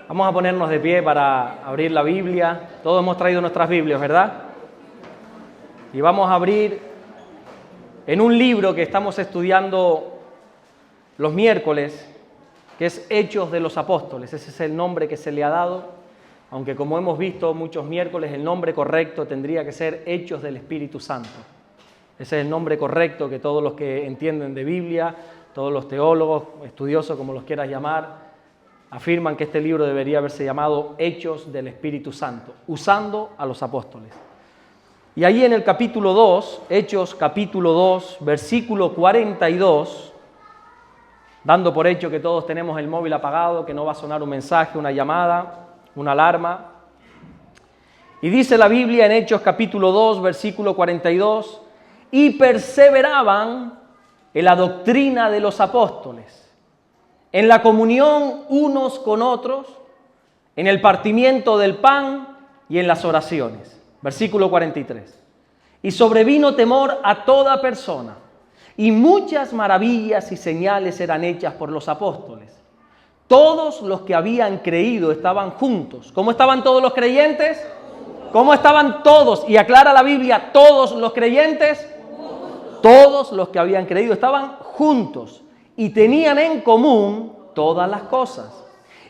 Vamos a ponernos de pie para abrir la Biblia. Todos hemos traído nuestras Biblias, ¿verdad? Y vamos a abrir en un libro que estamos estudiando los miércoles, que es Hechos de los Apóstoles. Ese es el nombre que se le ha dado, aunque como hemos visto muchos miércoles, el nombre correcto tendría que ser Hechos del Espíritu Santo. Ese es el nombre correcto que todos los que entienden de Biblia, todos los teólogos, estudiosos, como los quieras llamar, afirman que este libro debería haberse llamado Hechos del Espíritu Santo, usando a los apóstoles. Y ahí en el capítulo 2, Hechos capítulo 2, versículo 42, dando por hecho que todos tenemos el móvil apagado, que no va a sonar un mensaje, una llamada, una alarma. Y dice la Biblia en Hechos capítulo 2, versículo 42, y perseveraban en la doctrina de los apóstoles, en la comunión unos con otros, en el partimiento del pan y en las oraciones. Versículo 43. Y sobrevino temor a toda persona, y muchas maravillas y señales eran hechas por los apóstoles. Todos los que habían creído estaban juntos. ¿Cómo estaban todos los creyentes? ¿Cómo estaban todos? Y aclara la Biblia, todos los creyentes, todos los que habían creído estaban juntos y tenían en común todas las cosas.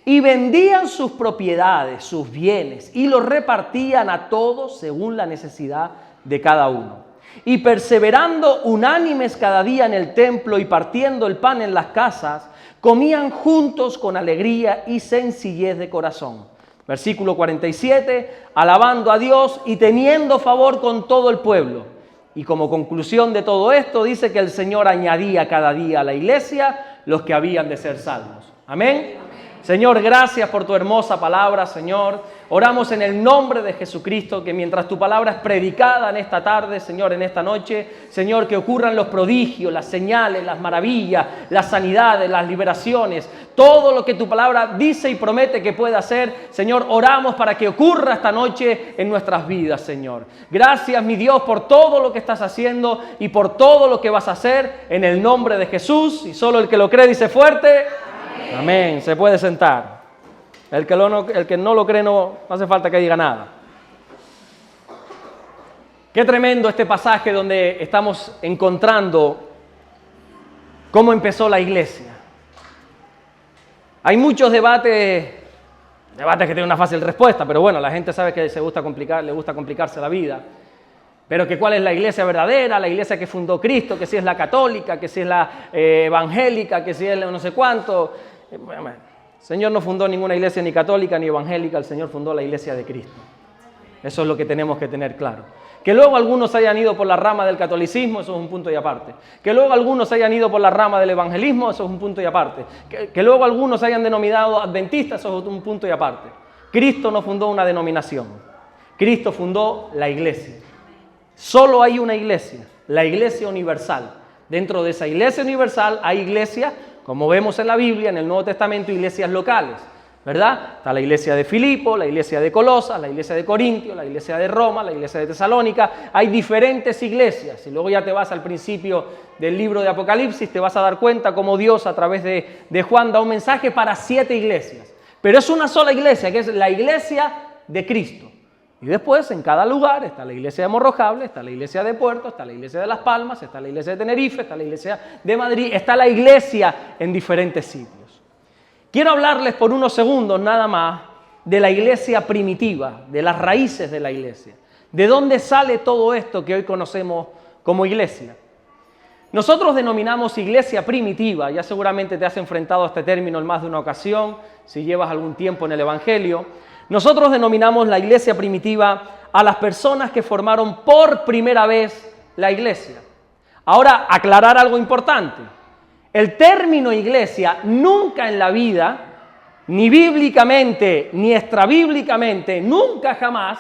Y vendían sus propiedades, sus bienes, y los repartían a todos según la necesidad de cada uno. Y perseverando unánimes cada día en el templo y partiendo el pan en las casas, comían juntos con alegría y sencillez de corazón. Versículo 47, alabando a Dios y teniendo favor con todo el pueblo. Y como conclusión de todo esto, dice que el Señor añadía cada día a la iglesia los que habían de ser salvos. Amén. Señor, gracias por tu hermosa palabra, Señor. Oramos en el nombre de Jesucristo, que mientras tu palabra es predicada en esta tarde, Señor, en esta noche, Señor, que ocurran los prodigios, las señales, las maravillas, las sanidades, las liberaciones, todo lo que tu palabra dice y promete que pueda hacer, Señor, oramos para que ocurra esta noche en nuestras vidas, Señor. Gracias, mi Dios, por todo lo que estás haciendo y por todo lo que vas a hacer en el nombre de Jesús. Y solo el que lo cree dice fuerte. Amén. Se puede sentar. El que no lo cree no hace falta que diga nada. Qué tremendo este pasaje donde estamos encontrando cómo empezó la iglesia. Hay muchos debates que tienen una fácil respuesta, pero bueno, la gente sabe que le gusta complicarse la vida. Pero que cuál es la iglesia verdadera, la iglesia que fundó Cristo, que si es la católica, que si es la evangélica, que si es no sé cuánto. Bueno, el Señor no fundó ninguna iglesia ni católica ni evangélica, el Señor fundó la iglesia de Cristo. Eso es lo que tenemos que tener claro. Que luego algunos hayan ido por la rama del catolicismo, eso es un punto y aparte. Que luego algunos hayan ido por la rama del evangelismo, eso es un punto y aparte. Que luego algunos hayan denominado adventistas, eso es un punto y aparte. Cristo no fundó una denominación. Cristo fundó la iglesia. Solo hay una iglesia, la iglesia universal. Dentro de esa iglesia universal hay iglesias, como vemos en la Biblia, en el Nuevo Testamento, iglesias locales, ¿verdad? Está la iglesia de Filipo, la iglesia de Colosas, la iglesia de Corintio, la iglesia de Roma, la iglesia de Tesalónica. Hay diferentes iglesias. Y luego ya te vas al principio del libro de Apocalipsis, te vas a dar cuenta cómo Dios a través de Juan da un mensaje para 7 iglesias. Pero es una sola iglesia, que es la iglesia de Cristo. Y después en cada lugar está la iglesia de Morrojable, está la iglesia de Puerto, está la iglesia de Las Palmas, está la iglesia de Tenerife, está la iglesia de Madrid, está la iglesia en diferentes sitios. Quiero hablarles por unos segundos nada más de la iglesia primitiva, de las raíces de la iglesia. ¿De dónde sale todo esto que hoy conocemos como iglesia? Nosotros denominamos iglesia primitiva, ya seguramente te has enfrentado a este término en más de una ocasión, si llevas algún tiempo en el Evangelio. Nosotros denominamos la iglesia primitiva a las personas que formaron por primera vez la iglesia. Ahora, aclarar algo importante. El término iglesia nunca en la vida, ni bíblicamente, ni extrabíblicamente, nunca jamás,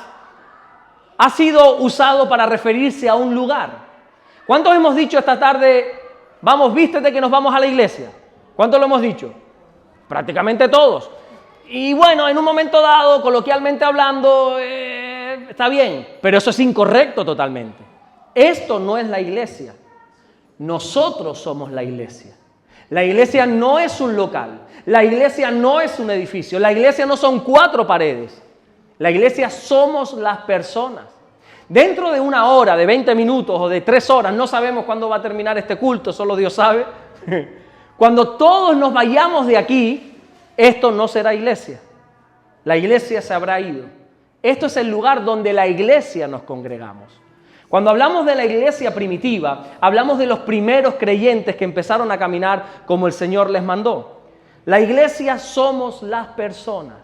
ha sido usado para referirse a un lugar. ¿Cuántos hemos dicho esta tarde, vamos, vístete que nos vamos a la iglesia? ¿Cuántos lo hemos dicho? Prácticamente todos. Y bueno, en un momento dado, coloquialmente hablando, está bien, pero eso es incorrecto totalmente. Esto no es la iglesia. Nosotros somos la iglesia. La iglesia no es un local. La iglesia no es un edificio. La iglesia no son 4 paredes. La iglesia somos las personas. Dentro de 1 hora, de 20 minutos o de 3 horas, no sabemos cuándo va a terminar este culto, solo Dios sabe. Cuando todos nos vayamos de aquí, esto no será iglesia. La iglesia se habrá ido. Esto es el lugar donde la iglesia nos congregamos. Cuando hablamos de la iglesia primitiva, hablamos de los primeros creyentes que empezaron a caminar como el Señor les mandó. La iglesia somos las personas.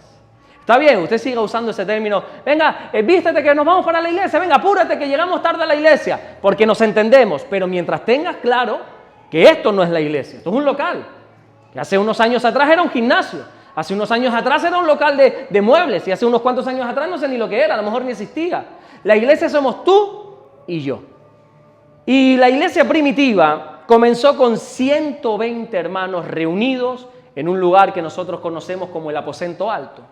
Está bien, usted siga usando ese término. Venga, vístete que nos vamos para la iglesia. Venga, apúrate que llegamos tarde a la iglesia. Porque nos entendemos. Pero mientras tengas claro que esto no es la iglesia, esto es un local. Que hace unos años atrás era un gimnasio. Hace unos años atrás era un local de muebles. Y hace unos cuantos años atrás no sé ni lo que era. A lo mejor ni existía. La iglesia somos tú y yo. Y la iglesia primitiva comenzó con 120 hermanos reunidos en un lugar que nosotros conocemos como el aposento alto.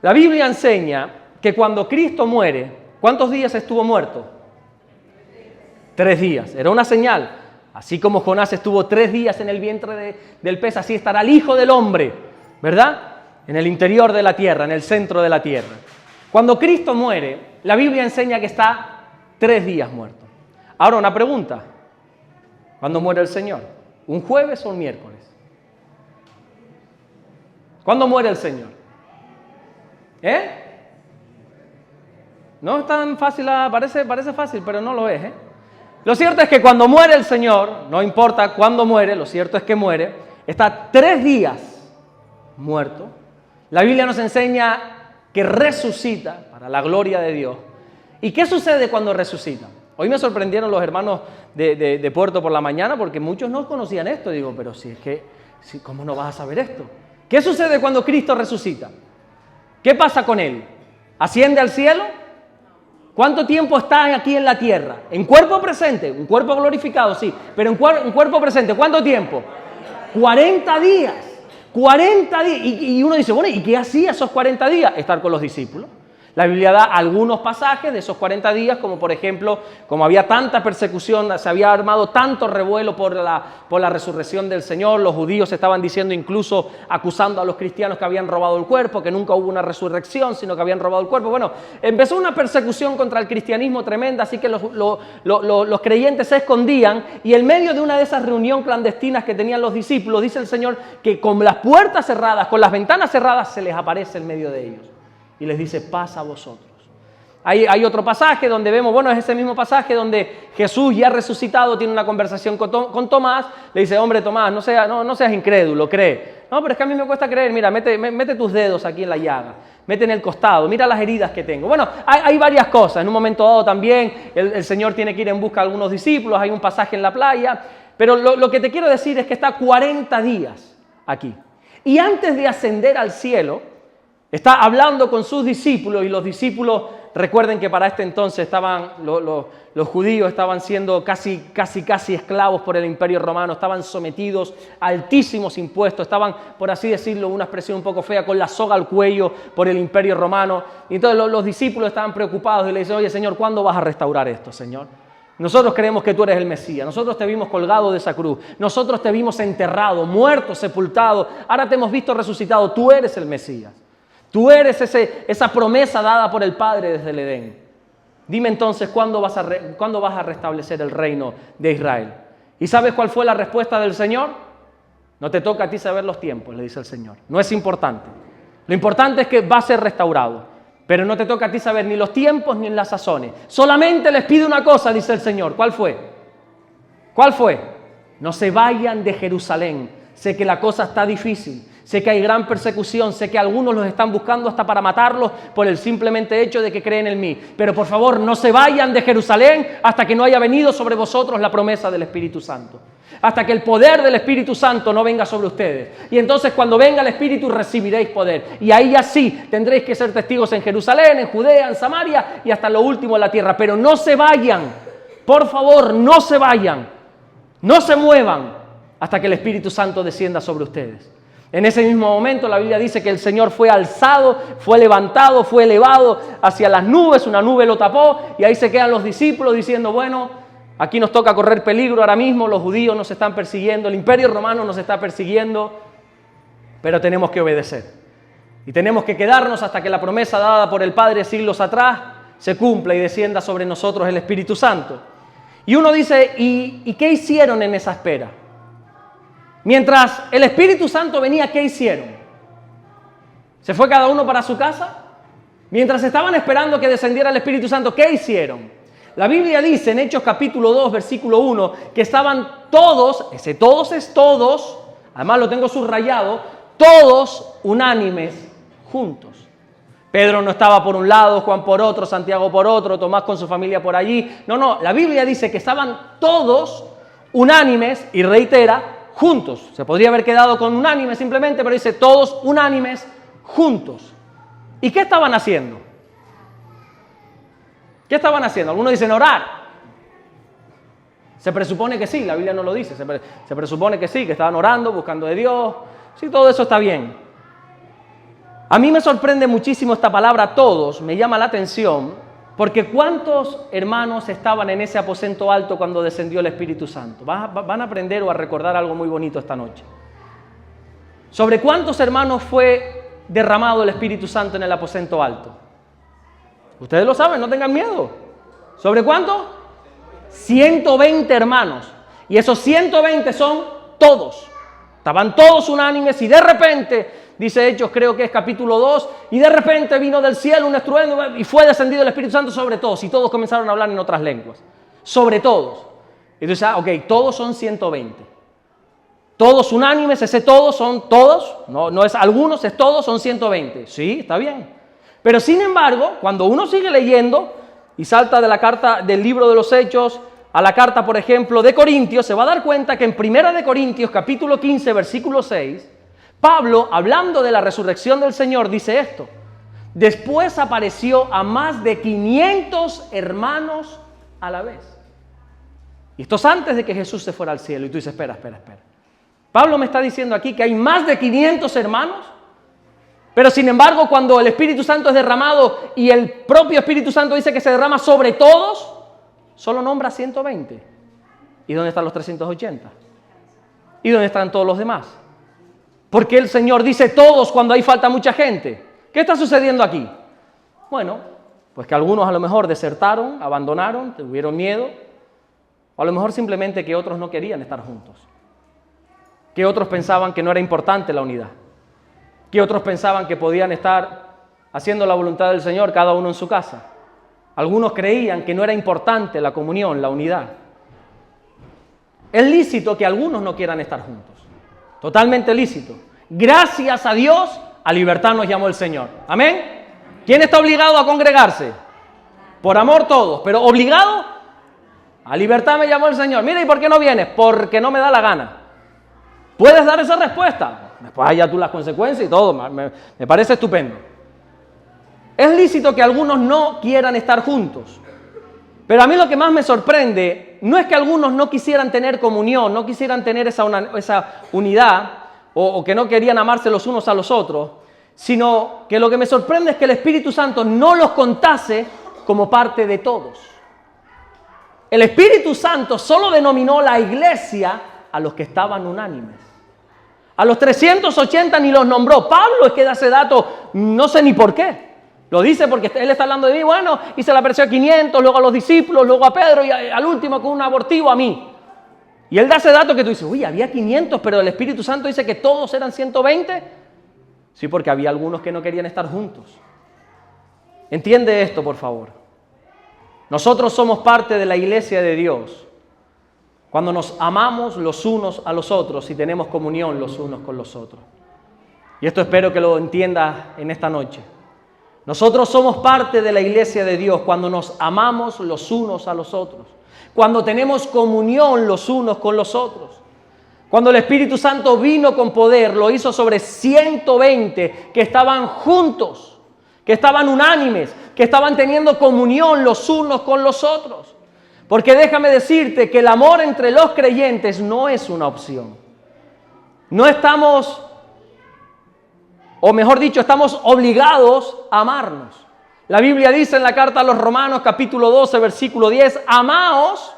La Biblia enseña que cuando Cristo muere, ¿cuántos días estuvo muerto? 3 días. Era una señal. Así como Jonás estuvo 3 días en el vientre del pez, así estará el Hijo del Hombre, ¿verdad? En el interior de la tierra, en el centro de la tierra. Cuando Cristo muere, la Biblia enseña que está 3 días muerto. Ahora una pregunta. ¿Cuándo muere el Señor? ¿Un jueves o un miércoles? ¿Cuándo muere el Señor? No es tan fácil, parece fácil, pero no lo es. Lo cierto es que cuando muere el Señor, no importa cuándo muere, lo cierto es que muere, está 3 días muerto. La Biblia nos enseña que resucita para la gloria de Dios. ¿Y qué sucede cuando resucita? Hoy me sorprendieron los hermanos de Puerto por la mañana porque muchos no conocían esto. Digo, pero si es que, ¿cómo no vas a saber esto? ¿Qué sucede cuando Cristo resucita? ¿Qué pasa con Él? ¿Asciende al cielo? ¿Cuánto tiempo está aquí en la tierra? En cuerpo presente, un cuerpo glorificado, sí, pero en cuerpo presente, ¿cuánto tiempo? 40 días. 40 días. Y uno dice, bueno, ¿y qué hacía esos 40 días? Estar con los discípulos. La Biblia da algunos pasajes de esos 40 días, como por ejemplo, como había tanta persecución, se había armado tanto revuelo por la resurrección del Señor, los judíos estaban diciendo, incluso acusando a los cristianos que habían robado el cuerpo, que nunca hubo una resurrección, sino que habían robado el cuerpo. Bueno, empezó una persecución contra el cristianismo tremenda, así que los creyentes se escondían, y en medio de una de esas reuniones clandestinas que tenían los discípulos, dice el Señor que con las puertas cerradas, con las ventanas cerradas, se les aparece en medio de ellos. Y les dice, paz a vosotros. Hay otro pasaje donde vemos, bueno, es ese mismo pasaje donde Jesús ya resucitado tiene una conversación con Tomás. Le dice, hombre, Tomás, no seas incrédulo, cree. No, pero es que a mí me cuesta creer. Mira, mete tus dedos aquí en la llaga. Mete en el costado. Mira las heridas que tengo. Bueno, hay varias cosas. En un momento dado también el Señor tiene que ir en busca de algunos discípulos. Hay un pasaje en la playa. Pero lo que te quiero decir es que está 40 días aquí. Y antes de ascender al cielo, está hablando con sus discípulos, y los discípulos, recuerden que para este entonces los judíos estaban siendo casi esclavos por el Imperio Romano, estaban sometidos a altísimos impuestos, estaban, por así decirlo, una expresión un poco fea, con la soga al cuello por el Imperio Romano. Y entonces los discípulos estaban preocupados y le dicen, oye, Señor, ¿cuándo vas a restaurar esto, Señor? Nosotros creemos que tú eres el Mesías, nosotros te vimos colgado de esa cruz, nosotros te vimos enterrado, muerto, sepultado, ahora te hemos visto resucitado, tú eres el Mesías. Tú eres esa promesa dada por el Padre desde el Edén. Dime entonces, ¿cuándo vas a restablecer el reino de Israel? ¿Y sabes cuál fue la respuesta del Señor? No te toca a ti saber los tiempos, le dice el Señor. No es importante. Lo importante es que va a ser restaurado. Pero no te toca a ti saber ni los tiempos ni las sazones. Solamente les pido una cosa, dice el Señor. ¿Cuál fue? ¿Cuál fue? No se vayan de Jerusalén. Sé que la cosa está difícil. Sé que hay gran persecución, sé que algunos los están buscando hasta para matarlos por el simplemente hecho de que creen en mí. Pero por favor, no se vayan de Jerusalén hasta que no haya venido sobre vosotros la promesa del Espíritu Santo. Hasta que el poder del Espíritu Santo no venga sobre ustedes. Y entonces cuando venga el Espíritu recibiréis poder. Y ahí ya sí tendréis que ser testigos en Jerusalén, en Judea, en Samaria y hasta lo último en la tierra. Pero no se vayan, por favor, no se vayan. No se muevan hasta que el Espíritu Santo descienda sobre ustedes. En ese mismo momento la Biblia dice que el Señor fue alzado, fue levantado, fue elevado hacia las nubes, una nube lo tapó y ahí se quedan los discípulos diciendo, bueno, Aquí nos toca correr peligro ahora mismo, los judíos nos están persiguiendo, el Imperio Romano nos está persiguiendo, pero tenemos que obedecer. Y tenemos que quedarnos hasta que la promesa dada por el Padre siglos atrás se cumpla y descienda sobre nosotros el Espíritu Santo. Y uno dice, ¿y qué hicieron en esa espera? Mientras el Espíritu Santo venía, ¿qué hicieron? ¿Se fue cada uno para su casa? Mientras estaban esperando que descendiera el Espíritu Santo, ¿qué hicieron? La Biblia dice en Hechos capítulo 2, versículo 1, que estaban todos, ese todos es todos, además lo tengo subrayado, todos unánimes juntos. Pedro no estaba por un lado, Juan por otro, Santiago por otro, Tomás con su familia por allí. No, la Biblia dice que estaban todos unánimes y reitera, juntos. Se podría haber quedado con unánimes simplemente, pero dice todos unánimes juntos. ¿Y qué estaban haciendo? ¿Qué estaban haciendo? Algunos dicen orar. Se presupone que sí, la Biblia no lo dice. Se presupone que sí, que estaban orando, buscando de Dios. Sí, todo eso está bien. A mí me sorprende muchísimo esta palabra todos, me llama la atención, porque ¿cuántos hermanos estaban en ese aposento alto cuando descendió el Espíritu Santo? Van a aprender o a recordar algo muy bonito esta noche. ¿Sobre cuántos hermanos fue derramado el Espíritu Santo en el aposento alto? Ustedes lo saben, no tengan miedo. ¿Sobre cuánto? 120 hermanos. Y esos 120 son todos. Estaban todos unánimes y de repente, dice Hechos, creo que es capítulo 2, y de repente vino del cielo un estruendo y fue descendido el Espíritu Santo sobre todos. Y todos comenzaron a hablar en otras lenguas. Sobre todos. Y tú dices, ok, todos son 120. Todos unánimes, ese todos son todos. No es algunos, es todos, son 120. Sí, está bien. Pero sin embargo, cuando uno sigue leyendo y salta de la carta del libro de los Hechos a la carta, por ejemplo, de Corintios, se va a dar cuenta que en Primera de Corintios, capítulo 15, versículo 6, Pablo, hablando de la resurrección del Señor, dice esto: después apareció a más de 500 hermanos a la vez. Y esto es antes de que Jesús se fuera al cielo. Y tú dices, espera. Pablo me está diciendo aquí que hay más de 500 hermanos. Pero sin embargo, cuando el Espíritu Santo es derramado y el propio Espíritu Santo dice que se derrama sobre todos, solo nombra 120. ¿Y dónde están los 380? ¿Y dónde están todos los demás? ¿Por qué el Señor dice todos cuando ahí falta mucha gente? ¿Qué está sucediendo aquí? Bueno, pues que algunos a lo mejor desertaron, abandonaron, tuvieron miedo, o a lo mejor simplemente que otros no querían estar juntos, que otros pensaban que no era importante la unidad, que otros pensaban que podían estar haciendo la voluntad del Señor cada uno en su casa. Algunos creían que no era importante la comunión, la unidad. Es lícito que algunos no quieran estar juntos, totalmente lícito. Gracias a Dios, a libertad nos llamó el Señor. ¿Amén? ¿Quién está obligado a congregarse? Por amor todos, pero obligado a libertad me llamó el Señor. Mira, ¿y por qué no vienes? Porque no me da la gana. ¿Puedes dar esa respuesta? Después allá tú las consecuencias y todo, me parece estupendo. Es lícito que algunos no quieran estar juntos, pero a mí lo que más me sorprende no es que algunos no quisieran tener comunión, no quisieran tener esa unidad o que no querían amarse los unos a los otros, sino que lo que me sorprende es que el Espíritu Santo no los contase como parte de todos. El Espíritu Santo solo denominó la iglesia a los que estaban unánimes. A los 380 ni los nombró. Pablo es que da ese dato, no sé ni por qué. Lo dice porque él está hablando de mí, bueno, y se le apareció a 500, luego a los discípulos, luego a Pedro y al último con un abortivo a mí. Y él da ese dato que tú dices, uy, había 500, pero el Espíritu Santo dice que todos eran 120. Sí, porque había algunos que no querían estar juntos. Entiende esto, por favor. Nosotros somos parte de la iglesia de Dios cuando nos amamos los unos a los otros y tenemos comunión los unos con los otros. Y esto espero que lo entiendas en esta noche. Nosotros somos parte de la iglesia de Dios cuando nos amamos los unos a los otros, cuando tenemos comunión los unos con los otros. Cuando el Espíritu Santo vino con poder, lo hizo sobre 120 que estaban juntos, que estaban unánimes, que estaban teniendo comunión los unos con los otros. Porque déjame decirte que el amor entre los creyentes no es una opción. No estamos, o mejor dicho, estamos obligados a amarnos. La Biblia dice en la carta a los Romanos, capítulo 12, versículo 10, amaos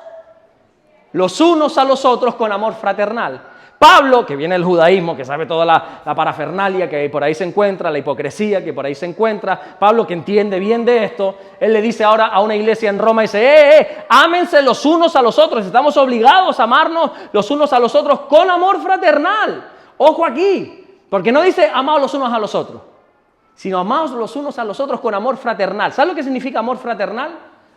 los unos a los otros con amor fraternal. Pablo, que viene del judaísmo, que sabe toda la parafernalia que por ahí se encuentra, la hipocresía que por ahí se encuentra, Pablo, que entiende bien de esto, él le dice ahora a una iglesia en Roma, dice, ámense los unos a los otros, estamos obligados a amarnos los unos a los otros con amor fraternal. Ojo aquí, porque no dice amaos los unos a los otros, sino amaos los unos a los otros con amor fraternal. ¿Sabes lo que significa amor fraternal?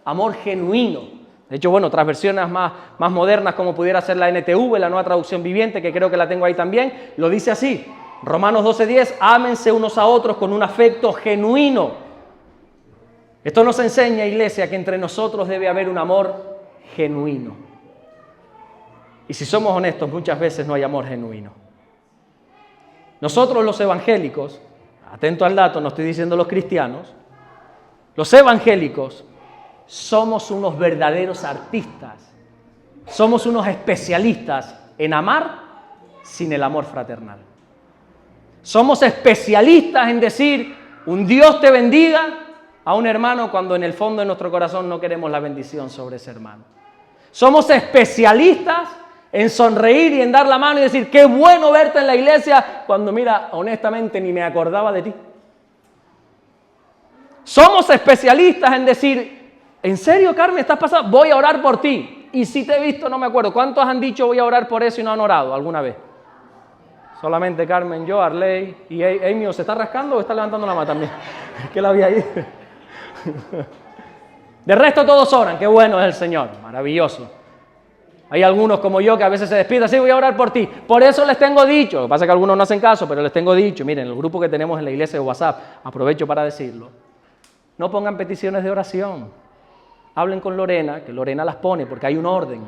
Amor genuino. De hecho, bueno, otras versiones más modernas, como pudiera ser la NTV, la Nueva Traducción Viviente, que creo que la tengo ahí también, lo dice así. Romanos 12:10, ámense unos a otros con un afecto genuino. Esto nos enseña, iglesia, que entre nosotros debe haber un amor genuino. Y si somos honestos, muchas veces no hay amor genuino. Nosotros los evangélicos, atento al dato, no estoy diciendo los cristianos, los evangélicos somos unos verdaderos artistas, somos unos especialistas en amar sin el amor fraternal. Somos especialistas en decir un Dios te bendiga a un hermano cuando en el fondo de nuestro corazón no queremos la bendición sobre ese hermano. Somos especialistas en sonreír y en dar la mano y decir qué bueno verte en la iglesia cuando mira, honestamente ni me acordaba de ti. Somos especialistas en decir, ¿en serio, Carmen, estás pasando? Voy a orar por ti. Y si te he visto, no me acuerdo. ¿Cuántos han dicho voy a orar por eso y no han orado alguna vez? Solamente Carmen, yo, Arley y Amy. ¿O se está rascando o está levantando la mano también? ¿Qué la vi ahí? De resto todos oran. Qué bueno es el Señor. Maravilloso. Hay algunos como yo que a veces se despiden. Sí, voy a orar por ti. Por eso les tengo dicho. Lo que pasa es que algunos no hacen caso, pero les tengo dicho. Miren, el grupo que tenemos en la iglesia de WhatsApp, aprovecho para decirlo. No pongan peticiones de oración. Hablen con Lorena, que Lorena las pone, porque hay un orden,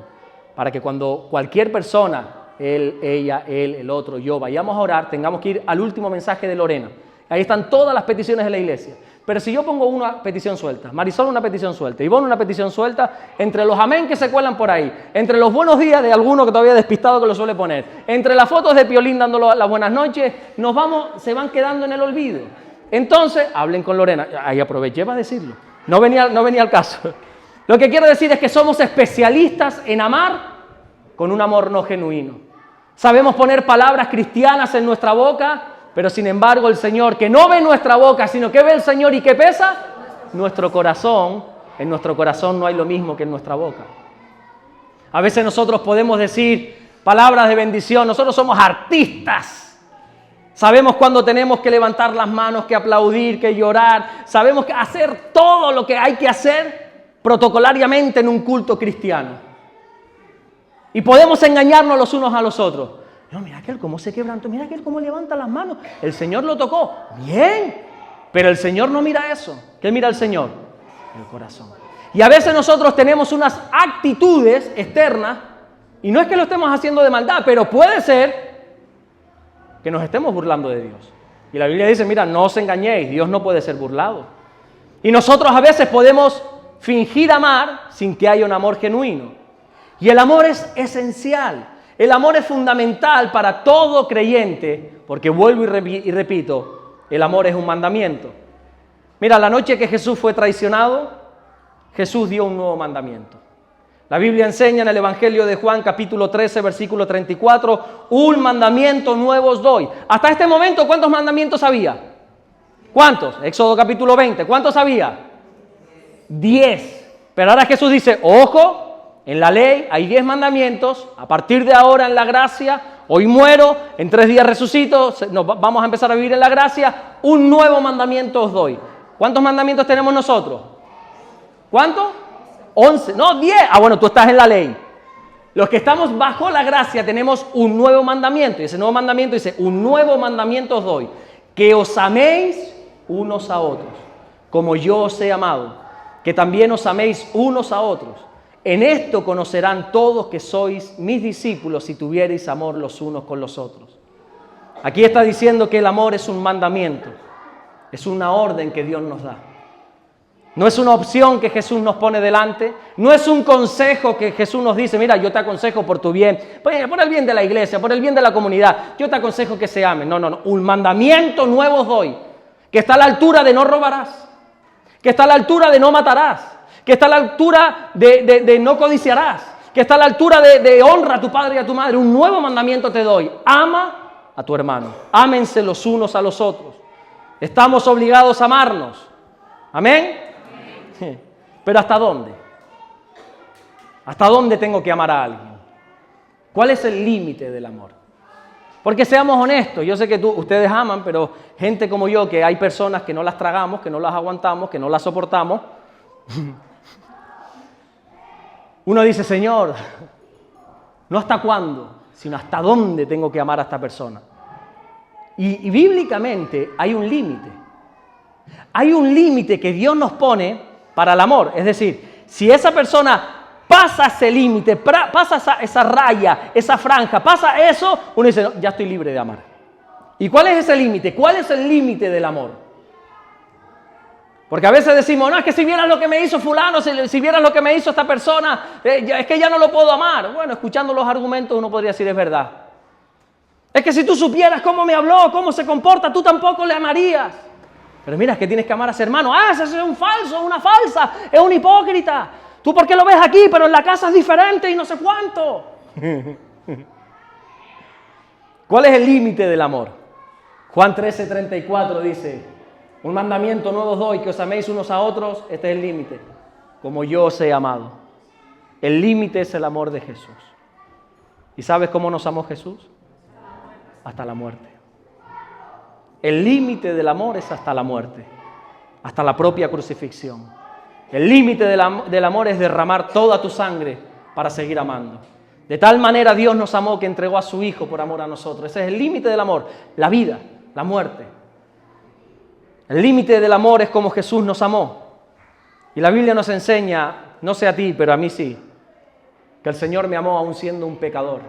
para que cuando cualquier persona, él, ella, él, el otro, yo, vayamos a orar, tengamos que ir al último mensaje de Lorena. Ahí están todas las peticiones de la iglesia. Pero si yo pongo una petición suelta, Marisol una petición suelta, Ivonne una petición suelta, entre los amén que se cuelan por ahí, entre los buenos días de alguno que todavía despistado que lo suele poner, entre las fotos de Piolín dando las buenas noches, se van quedando en el olvido. Entonces, hablen con Lorena. Ahí aproveché para decirlo. No venía al caso. Lo que quiero decir es que somos especialistas en amar con un amor no genuino. Sabemos poner palabras cristianas en nuestra boca, pero sin embargo el Señor, que no ve nuestra boca, sino que ve el Señor y que pesa, nuestro corazón, en nuestro corazón no hay lo mismo que en nuestra boca. A veces nosotros podemos decir palabras de bendición, nosotros somos artistas. Sabemos cuándo tenemos que levantar las manos, que aplaudir, que llorar. Sabemos que hacer todo lo que hay que hacer protocolariamente en un culto cristiano. Y podemos engañarnos los unos a los otros. No, mira aquel cómo se quebrantó, mira aquel cómo levanta las manos. El Señor lo tocó. Bien. Pero el Señor no mira eso. ¿Qué mira el Señor? El corazón. Y a veces nosotros tenemos unas actitudes externas, y no es que lo estemos haciendo de maldad, pero puede ser que nos estemos burlando de Dios. Y la Biblia dice, mira, no os engañéis, Dios no puede ser burlado. Y nosotros a veces podemos fingir amar sin que haya un amor genuino. Y el amor es esencial. El amor es fundamental para todo creyente, porque vuelvo y repito, el amor es un mandamiento. Mira, la noche que Jesús fue traicionado, Jesús dio un nuevo mandamiento. La Biblia enseña en el Evangelio de Juan, capítulo 13, versículo 34, un mandamiento nuevo os doy. Hasta este momento, ¿cuántos mandamientos había? ¿Cuántos? Éxodo capítulo 20, ¿cuántos había? 10. Pero ahora Jesús dice, ojo, en la ley hay 10 mandamientos, a partir de ahora en la gracia, hoy muero, en 3 días resucito, vamos a empezar a vivir en la gracia, un nuevo mandamiento os doy. ¿Cuántos mandamientos tenemos nosotros? ¿Cuántos? 11, no, 10. Ah, bueno, tú estás en la ley. Los que estamos bajo la gracia tenemos un nuevo mandamiento, y ese nuevo mandamiento dice, un nuevo mandamiento os doy, que os améis unos a otros, como yo os he amado. Que también os améis unos a otros. En esto conocerán todos que sois mis discípulos si tuviereis amor los unos con los otros. Aquí está diciendo que el amor es un mandamiento, es una orden que Dios nos da. No es una opción que Jesús nos pone delante, no es un consejo que Jesús nos dice, mira, yo te aconsejo por tu bien, por el bien de la iglesia, por el bien de la comunidad, yo te aconsejo que se amen. No, un mandamiento nuevo os doy, que está a la altura de no robarás, que está a la altura de no matarás, que está a la altura de no codiciarás, que está a la altura de honra a tu padre y a tu madre. Un nuevo mandamiento te doy: ama a tu hermano. Ámense los unos a los otros. Estamos obligados a amarnos. ¿Amén? Amén. Pero ¿hasta dónde? ¿Hasta dónde tengo que amar a alguien? ¿Cuál es el límite del amor? Porque seamos honestos, yo sé que ustedes aman, pero gente como yo, que hay personas que no las tragamos, que no las aguantamos, que no las soportamos. Uno dice: Señor, no hasta cuándo, sino hasta dónde tengo que amar a esta persona. Y bíblicamente hay un límite. Hay un límite que Dios nos pone para el amor. Es decir, si esa persona pasa ese límite, pasa esa raya, esa franja, pasa eso, uno dice: no, ya estoy libre de amar. ¿Y cuál es ese límite? ¿Cuál es el límite del amor? Porque a veces decimos: no, es que si vieras lo que me hizo fulano, si vieras lo que me hizo esta persona, es que ya no lo puedo amar. Bueno, escuchando los argumentos uno podría decir: es verdad. Es que si tú supieras cómo me habló, cómo se comporta, tú tampoco le amarías. Pero mira, es que tienes que amar a ese hermano. Ah, ese es un falso, una falsa, es un hipócrita. ¿Tú por qué lo ves aquí, pero en la casa es diferente y no sé cuánto? ¿Cuál es el límite del amor? Juan 13:34 dice: un mandamiento nuevo os doy, que os améis unos a otros. Este es el límite: como yo os he amado. El límite es el amor de Jesús. ¿Y sabes cómo nos amó Jesús? Hasta la muerte. El límite del amor es hasta la muerte, hasta la propia crucifixión. El límite del amor es derramar toda tu sangre para seguir amando. De tal manera Dios nos amó que entregó a su Hijo por amor a nosotros. Ese es el límite del amor, la vida, la muerte. El límite del amor es como Jesús nos amó. Y la Biblia nos enseña, no sé a ti, pero a mí sí, que el Señor me amó aún siendo un pecador.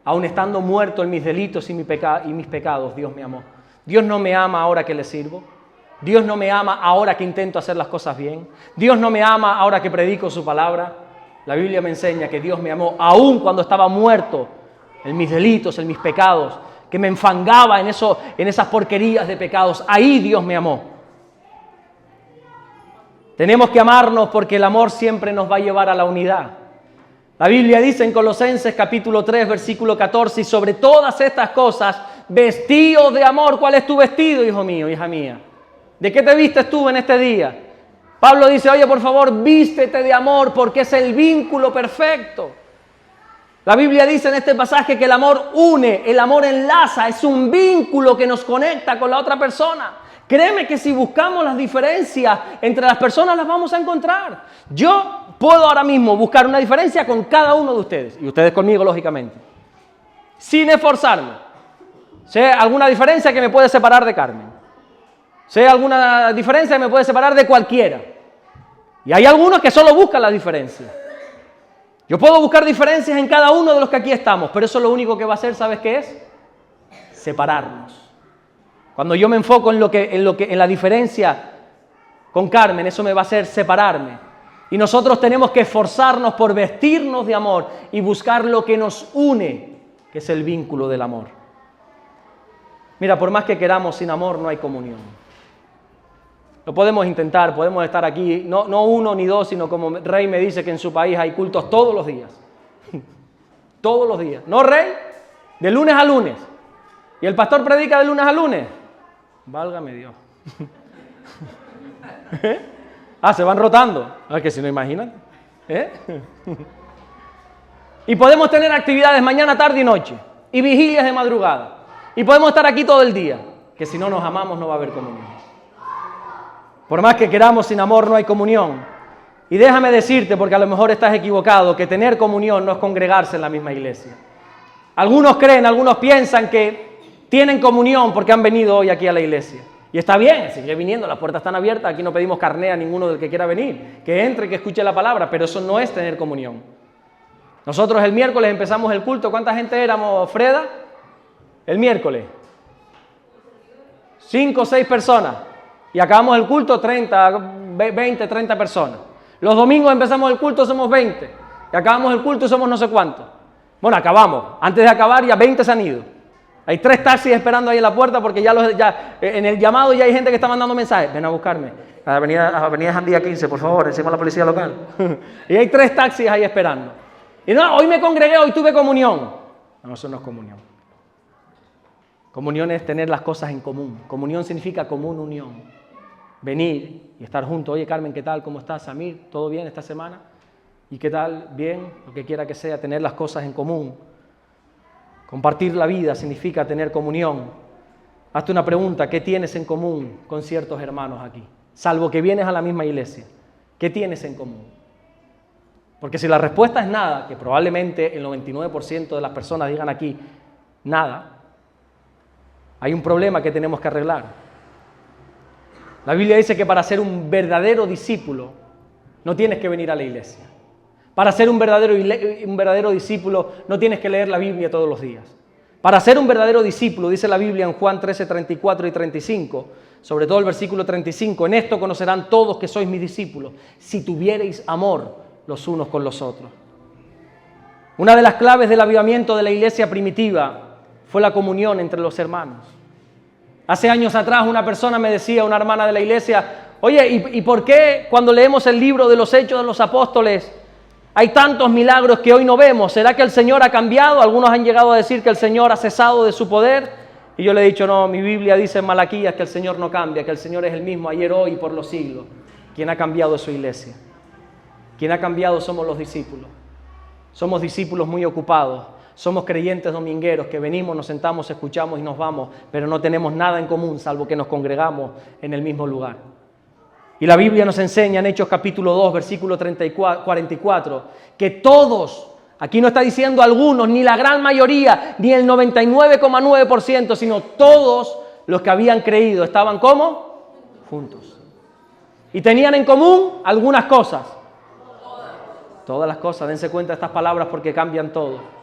Aún estando muerto en mis delitos y mis pecados, Dios me amó. Dios no me ama ahora que le sirvo. Dios no me ama ahora que intento hacer las cosas bien. Dios no me ama ahora que predico su palabra. La Biblia me enseña que Dios me amó aún cuando estaba muerto en mis delitos, en mis pecados, que me enfangaba en esas porquerías de pecados. Ahí Dios me amó. Tenemos que amarnos porque el amor siempre nos va a llevar a la unidad. La Biblia dice en Colosenses capítulo 3, versículo 14: y sobre todas estas cosas, vestidos de amor. ¿Cuál es tu vestido, hijo mío, hija mía? ¿De qué te vistes tú en este día? Pablo dice: oye, por favor, vístete de amor porque es el vínculo perfecto. La Biblia dice en este pasaje que el amor une, el amor enlaza, es un vínculo que nos conecta con la otra persona. Créeme que si buscamos las diferencias entre las personas las vamos a encontrar. Yo puedo ahora mismo buscar una diferencia con cada uno de ustedes, y ustedes conmigo, lógicamente, sin esforzarme. Sé alguna diferencia que me puede separar de Carmen. Sé alguna diferencia que me puede separar de cualquiera. Y hay algunos que solo buscan la diferencia. Yo puedo buscar diferencias en cada uno de los que aquí estamos, pero eso lo único que va a hacer, ¿sabes qué es? Separarnos. Cuando yo me enfoco en la diferencia con Carmen, eso me va a hacer separarme. Y nosotros tenemos que esforzarnos por vestirnos de amor y buscar lo que nos une, que es el vínculo del amor. Mira, por más que queramos, sin amor no hay comunión. Lo podemos intentar, podemos estar aquí, no uno ni dos, sino como Rey me dice que en su país hay cultos todos los días. Todos los días. ¿No, Rey? De lunes a lunes. ¿Y el pastor predica de lunes a lunes? Válgame Dios. Se van rotando. Es que si no, imaginan. Y podemos tener actividades mañana, tarde y noche. Y vigilias de madrugada. Y podemos estar aquí todo el día. Que si no nos amamos no va a haber comunión. Por más que queramos, sin amor no hay comunión. Y déjame decirte, porque a lo mejor estás equivocado, que tener comunión no es congregarse en la misma iglesia. Algunos creen, algunos piensan que tienen comunión porque han venido hoy aquí a la iglesia. Y está bien, sigue viniendo, las puertas están abiertas, aquí no pedimos carné a ninguno del que quiera venir, que entre, que escuche la palabra, pero eso no es tener comunión. Nosotros el miércoles empezamos el culto, ¿cuánta gente éramos, Freda? El miércoles. 5 o 6 personas. Y acabamos el culto 20, 30 personas. Los domingos empezamos el culto, somos 20. Y acabamos el culto, somos no sé cuántos. Bueno, acabamos. Antes de acabar ya 20 se han ido. Hay 3 taxis esperando ahí en la puerta porque ya en el llamado ya hay gente que está mandando mensajes. Ven a buscarme. A la avenida Jandía 15, por favor, encima de la policía local. Y hay 3 taxis ahí esperando. Y no, hoy me congregué, hoy tuve comunión. No, eso no es comunión. Comunión es tener las cosas en común. Comunión significa común unión. Venir y estar juntos. Oye, Carmen, ¿qué tal? ¿Cómo estás? Samir, ¿todo bien esta semana? ¿Y qué tal? Bien, lo que quiera que sea, tener las cosas en común. Compartir la vida significa tener comunión. Hazte una pregunta, ¿qué tienes en común con ciertos hermanos aquí? Salvo que vienes a la misma iglesia. ¿Qué tienes en común? Porque si la respuesta es nada, que probablemente el 99% de las personas digan aquí, nada, hay un problema que tenemos que arreglar. La Biblia dice que para ser un verdadero discípulo no tienes que venir a la iglesia. Para ser un verdadero discípulo no tienes que leer la Biblia todos los días. Para ser un verdadero discípulo, dice la Biblia en Juan 13, 34 y 35, sobre todo el versículo 35, en esto conocerán todos que sois mis discípulos, si tuviereis amor los unos con los otros. Una de las claves del avivamiento de la iglesia primitiva fue la comunión entre los hermanos. Hace años atrás una persona me decía, una hermana de la iglesia, oye, ¿y por qué cuando leemos el libro de los Hechos de los Apóstoles hay tantos milagros que hoy no vemos? ¿Será que el Señor ha cambiado? Algunos han llegado a decir que el Señor ha cesado de su poder. Y yo le he dicho, no, mi Biblia dice en Malaquías que el Señor no cambia, que el Señor es el mismo ayer, hoy y por los siglos. ¿Quién ha cambiado es su iglesia? ¿Quién ha cambiado somos los discípulos? Somos discípulos muy ocupados. Somos creyentes domingueros que venimos, nos sentamos, escuchamos y nos vamos, pero no tenemos nada en común salvo que nos congregamos en el mismo lugar. Y la Biblia nos enseña en Hechos capítulo 2, versículo 44, que todos, aquí no está diciendo algunos, ni la gran mayoría, ni el 99,9%, sino todos los que habían creído, estaban ¿cómo? Juntos. Y tenían en común algunas cosas. Todas las cosas, dense cuenta de estas palabras porque cambian todo.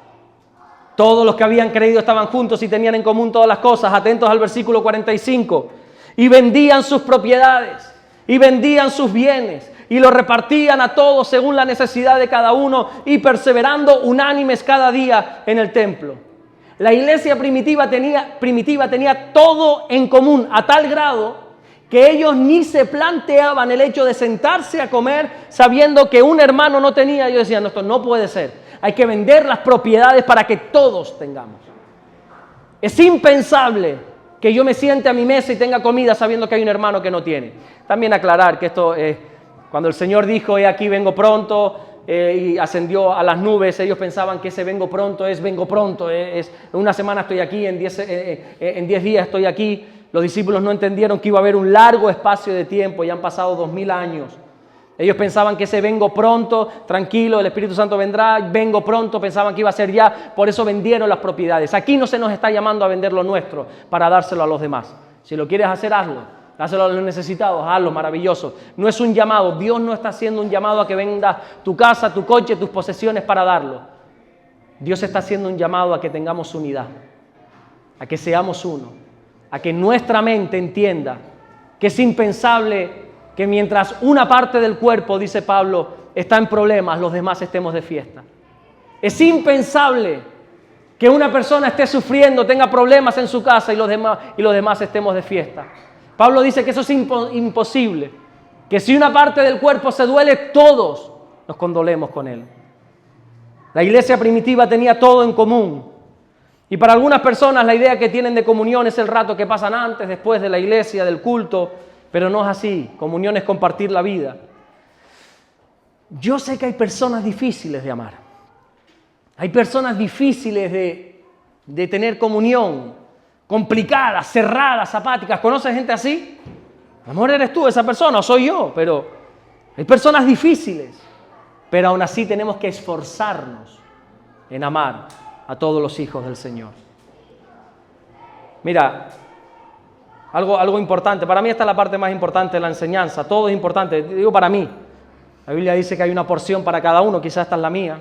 Todos los que habían creído estaban juntos y tenían en común todas las cosas. Atentos al versículo 45. Y vendían sus propiedades, y vendían sus bienes, y los repartían a todos según la necesidad de cada uno, y perseverando unánimes cada día en el templo. La iglesia primitiva tenía todo en común, a tal grado que ellos ni se planteaban el hecho de sentarse a comer sabiendo que un hermano no tenía. Ellos decían, no, esto no puede ser. Hay que vender las propiedades para que todos tengamos. Es impensable que yo me siente a mi mesa y tenga comida sabiendo que hay un hermano que no tiene. También aclarar que esto, cuando el Señor dijo, aquí vengo pronto, y ascendió a las nubes, ellos pensaban que ese vengo pronto, es una semana estoy aquí, en 10 días estoy aquí. Los discípulos no entendieron que iba a haber un largo espacio de tiempo, ya han pasado 2000 años. Ellos pensaban que ese vengo pronto, tranquilo, el Espíritu Santo vendrá, vengo pronto, pensaban que iba a ser ya, por eso vendieron las propiedades. Aquí no se nos está llamando a vender lo nuestro para dárselo a los demás. Si lo quieres hacer, hazlo. Dáselo a los necesitados, hazlo, maravilloso. No es un llamado, Dios no está haciendo un llamado a que vendas tu casa, tu coche, tus posesiones para darlo. Dios está haciendo un llamado a que tengamos unidad, a que seamos uno, a que nuestra mente entienda que es impensable que mientras una parte del cuerpo, dice Pablo, está en problemas, los demás estemos de fiesta. Es impensable que una persona esté sufriendo, tenga problemas en su casa y los demás estemos de fiesta. Pablo dice que eso es imposible, que si una parte del cuerpo se duele, todos nos condolemos con él. La iglesia primitiva tenía todo en común. Y para algunas personas la idea que tienen de comunión es el rato que pasan antes, después de la iglesia, del culto, pero no es así. Comunión es compartir la vida. Yo sé que hay personas difíciles de amar. Hay personas difíciles de tener comunión, complicadas, cerradas, apáticas. ¿Conoces gente así? A lo mejor eres tú esa persona o soy yo, pero hay personas difíciles. Pero aún así tenemos que esforzarnos en amar a todos los hijos del Señor. Mira, algo importante. Para mí esta es la parte más importante de la enseñanza. Todo es importante. Digo para mí. La Biblia dice que hay una porción para cada uno. Quizás esta es la mía.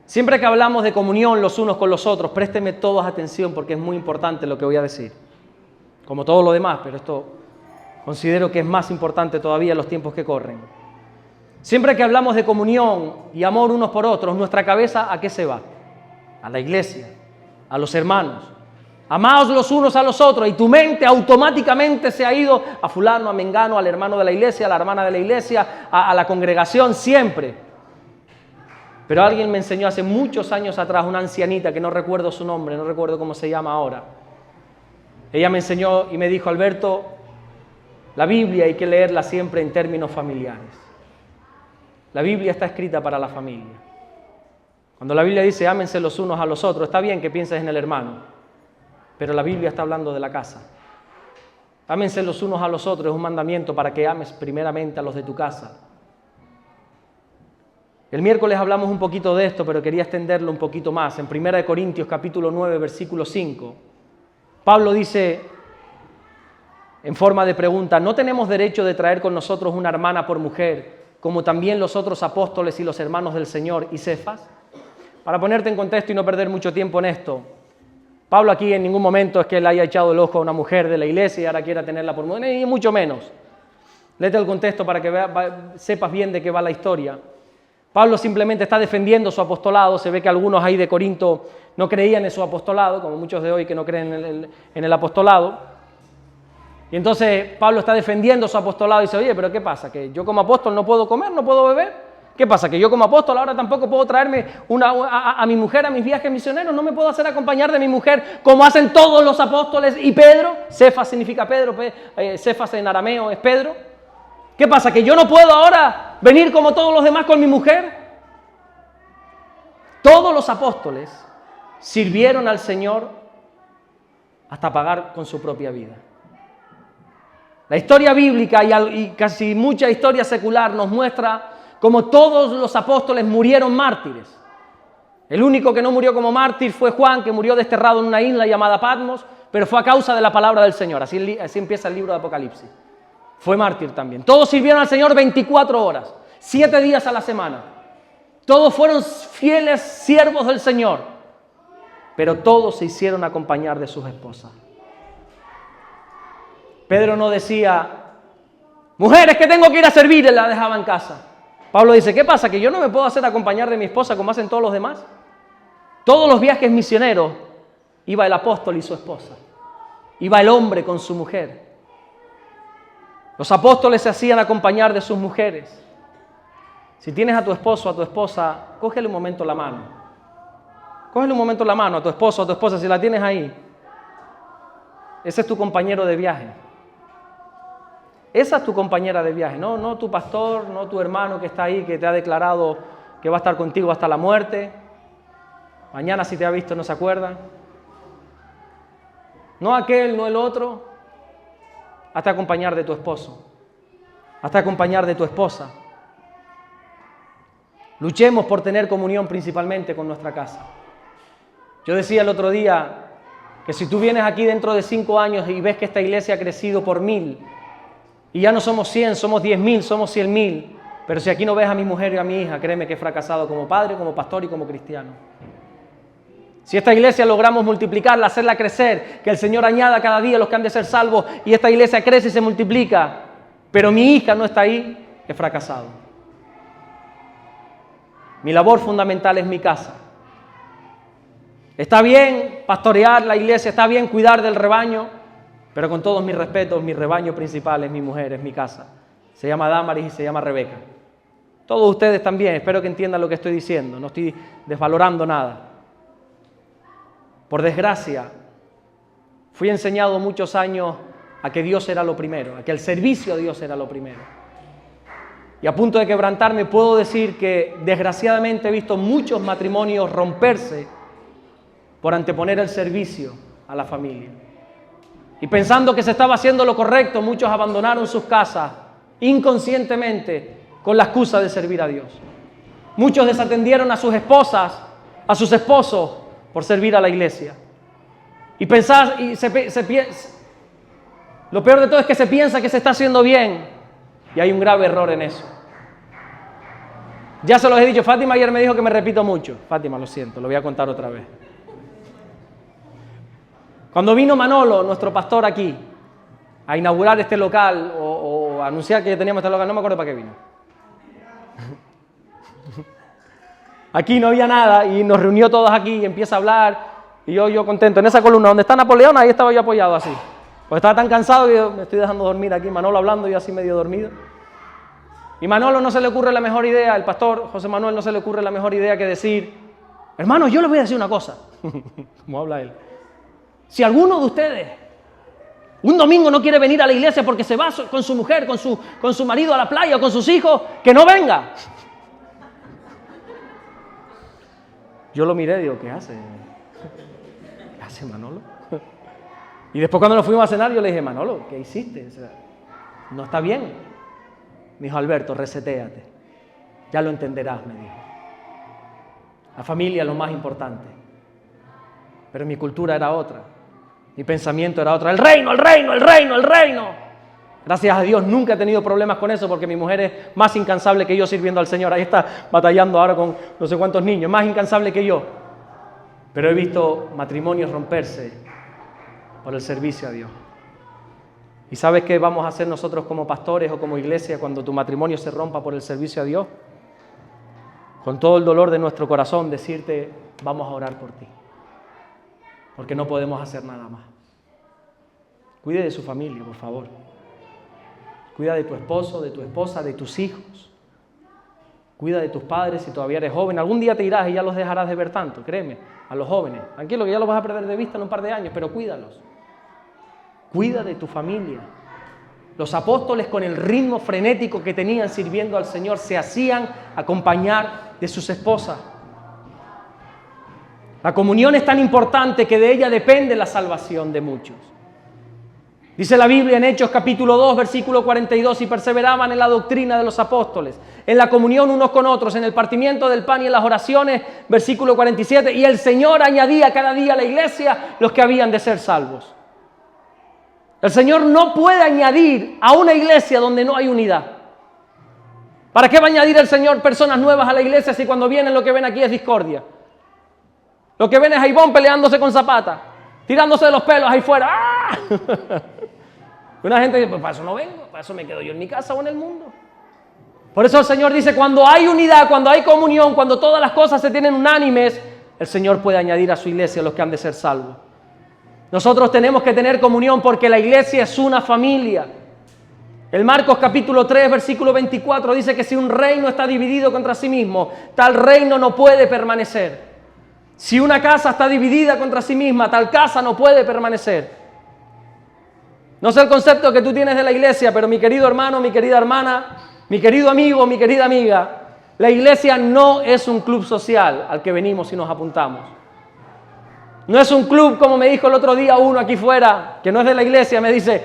Siempre que hablamos de comunión los unos con los otros, présteme todos atención porque es muy importante lo que voy a decir. Como todo lo demás, pero esto considero que es más importante todavía en los tiempos que corren. Siempre que hablamos de comunión y amor unos por otros, nuestra cabeza ¿a qué se va? A la iglesia, a los hermanos. Amaos los unos a los otros y tu mente automáticamente se ha ido a fulano, a mengano, al hermano de la iglesia, a la hermana de la iglesia, a la congregación, siempre. Pero alguien me enseñó hace muchos años atrás, una ancianita que no recuerdo su nombre, no recuerdo cómo se llama ahora. Ella me enseñó y me dijo: Alberto, la Biblia hay que leerla siempre en términos familiares. La Biblia está escrita para la familia. Cuando la Biblia dice ámense los unos a los otros, está bien que pienses en el hermano, pero la Biblia está hablando de la casa. Ámense los unos a los otros es un mandamiento para que ames primeramente a los de tu casa. El miércoles hablamos un poquito de esto, pero quería extenderlo un poquito más. En 1 Corintios capítulo 9, versículo 5, Pablo dice en forma de pregunta: ¿no tenemos derecho de traer con nosotros una hermana por mujer, como también los otros apóstoles y los hermanos del Señor y Cefas? Para ponerte en contexto y no perder mucho tiempo en esto, Pablo aquí en ningún momento es que le haya echado el ojo a una mujer de la iglesia y ahora quiera tenerla por mujer, ni mucho menos. Léete el contexto para que sepas bien de qué va la historia. Pablo simplemente está defendiendo su apostolado. Se ve que algunos ahí de Corinto no creían en su apostolado, como muchos de hoy que no creen en el apostolado. Y entonces Pablo está defendiendo su apostolado y dice: oye, pero ¿qué pasa? ¿Que yo como apóstol no puedo comer, no puedo beber? ¿Qué pasa? ¿Que yo como apóstol ahora tampoco puedo traerme a mi mujer a mis viajes misioneros? ¿No me puedo hacer acompañar de mi mujer como hacen todos los apóstoles y Pedro? Cefas significa Pedro, Cefas en arameo es Pedro. ¿Qué pasa? ¿Que yo no puedo ahora venir como todos los demás con mi mujer? Todos los apóstoles sirvieron al Señor hasta pagar con su propia vida. La historia bíblica y casi mucha historia secular nos muestra cómo todos los apóstoles murieron mártires. El único que no murió como mártir fue Juan, que murió desterrado en una isla llamada Patmos, pero fue a causa de la palabra del Señor. Así empieza el libro de Apocalipsis. Fue mártir también. Todos sirvieron al Señor 24 horas, 7 días a la semana. Todos fueron fieles siervos del Señor, pero todos se hicieron acompañar de sus esposas. Pedro no decía: mujeres, que tengo que ir a servir, y la dejaba en casa. Pablo dice: ¿qué pasa? ¿Que yo no me puedo hacer acompañar de mi esposa como hacen todos los demás? Todos los viajes misioneros iba el apóstol y su esposa. Iba el hombre con su mujer. Los apóstoles se hacían acompañar de sus mujeres. Si tienes a tu esposo o a tu esposa, cógele un momento la mano. Cógele un momento la mano a tu esposo o a tu esposa si la tienes ahí. Ese es tu compañero de viaje. Esa es tu compañera de viaje, no tu pastor, no tu hermano que está ahí, que te ha declarado que va a estar contigo hasta la muerte. Mañana si te ha visto no se acuerda. No aquel, no el otro. Hazte acompañar de tu esposo. Hazte acompañar de tu esposa. Luchemos por tener comunión principalmente con nuestra casa. Yo decía el otro día que si tú vienes aquí dentro de 5 años y ves que esta iglesia ha crecido por 1000, y ya no somos 100, somos 10.000, somos 100.000. Pero si aquí no ves a mi mujer y a mi hija, créeme que he fracasado como padre, como pastor y como cristiano. Si esta iglesia logramos multiplicarla, hacerla crecer, que el Señor añada cada día los que han de ser salvos y esta iglesia crece y se multiplica, pero mi hija no está ahí, he fracasado. Mi labor fundamental es mi casa. Está bien pastorear la iglesia, está bien cuidar del rebaño, pero con todos mis respetos, mi rebaño principal es mi mujer, es mi casa. Se llama Damaris y se llama Rebeca. Todos ustedes también, espero que entiendan lo que estoy diciendo, no estoy desvalorando nada. Por desgracia, fui enseñado muchos años a que Dios era lo primero, a que el servicio a Dios era lo primero. Y a punto de quebrantarme puedo decir que desgraciadamente he visto muchos matrimonios romperse por anteponer el servicio a la familia. Y pensando que se estaba haciendo lo correcto, muchos abandonaron sus casas inconscientemente con la excusa de servir a Dios. Muchos desatendieron a sus esposas, a sus esposos, por servir a la iglesia. Y pensar, lo peor de todo es que se piensa que se está haciendo bien, y hay un grave error en eso. Ya se los he dicho, Fátima ayer me dijo que me repito mucho. Fátima, lo siento, lo voy a contar otra vez. Cuando vino Manolo, nuestro pastor aquí, a inaugurar este local o a anunciar que teníamos este local, no me acuerdo para qué vino. Aquí no había nada y nos reunió todos aquí y empieza a hablar y yo contento. En esa columna donde está Napoleón, ahí estaba yo apoyado así. Pues estaba tan cansado que me estoy dejando dormir aquí, Manolo hablando y yo así medio dormido. Y Manolo no se le ocurre la mejor idea, el pastor José Manuel no se le ocurre la mejor idea que decir, hermanos, yo les voy a decir una cosa. ¿Cómo habla él? Si alguno de ustedes un domingo no quiere venir a la iglesia porque se va con su mujer, con su marido a la playa o con sus hijos, que no venga. Yo lo miré y digo, ¿qué hace? ¿Qué hace Manolo? Y después cuando nos fuimos a cenar yo le dije, Manolo, ¿qué hiciste? O sea, no está bien. Me dijo, Alberto, resetéate. Ya lo entenderás, me dijo. La familia es lo más importante. Pero mi cultura era otra. Mi pensamiento era otra. El reino, el reino, el reino, el reino. Gracias a Dios nunca he tenido problemas con eso porque mi mujer es más incansable que yo sirviendo al Señor. Ahí está batallando ahora con no sé cuántos niños. Más incansable que yo. Pero he visto matrimonios romperse por el servicio a Dios. ¿Y sabes qué vamos a hacer nosotros como pastores o como iglesia cuando tu matrimonio se rompa por el servicio a Dios? Con todo el dolor de nuestro corazón decirte, vamos a orar por ti. Porque no podemos hacer nada más. Cuide de su familia, por favor. Cuida de tu esposo, de tu esposa, de tus hijos. Cuida de tus padres si todavía eres joven. Algún día te irás y ya los dejarás de ver tanto, créeme, a los jóvenes. Tranquilo que ya los vas a perder de vista en un par de años, pero cuídalos. Cuida de tu familia. Los apóstoles, con el ritmo frenético que tenían sirviendo al Señor, se hacían acompañar de sus esposas. La comunión es tan importante que de ella depende la salvación de muchos. Dice la Biblia en Hechos capítulo 2, versículo 42, y perseveraban en la doctrina de los apóstoles, en la comunión unos con otros, en el partimiento del pan y en las oraciones, versículo 47, y el Señor añadía cada día a la iglesia los que habían de ser salvos. El Señor no puede añadir a una iglesia donde no hay unidad. ¿Para qué va a añadir el Señor personas nuevas a la iglesia si cuando vienen lo que ven aquí es discordia? Lo que ven es a Ivón peleándose con Zapata, tirándose de los pelos ahí fuera. ¡Ah! Una gente dice, pues para eso no vengo, para eso me quedo yo en mi casa o en el mundo. Por eso el Señor dice, cuando hay unidad, cuando hay comunión, cuando todas las cosas se tienen unánimes, el Señor puede añadir a su iglesia los que han de ser salvos. Nosotros tenemos que tener comunión porque la iglesia es una familia. El Marcos capítulo 3, versículo 24 dice que si un reino está dividido contra sí mismo, tal reino no puede permanecer. Si una casa está dividida contra sí misma, tal casa no puede permanecer. No sé el concepto que tú tienes de la iglesia, pero mi querido hermano, mi querida hermana, mi querido amigo, mi querida amiga, la iglesia no es un club social al que venimos y nos apuntamos. No es un club, como me dijo el otro día uno aquí fuera, que no es de la iglesia, me dice,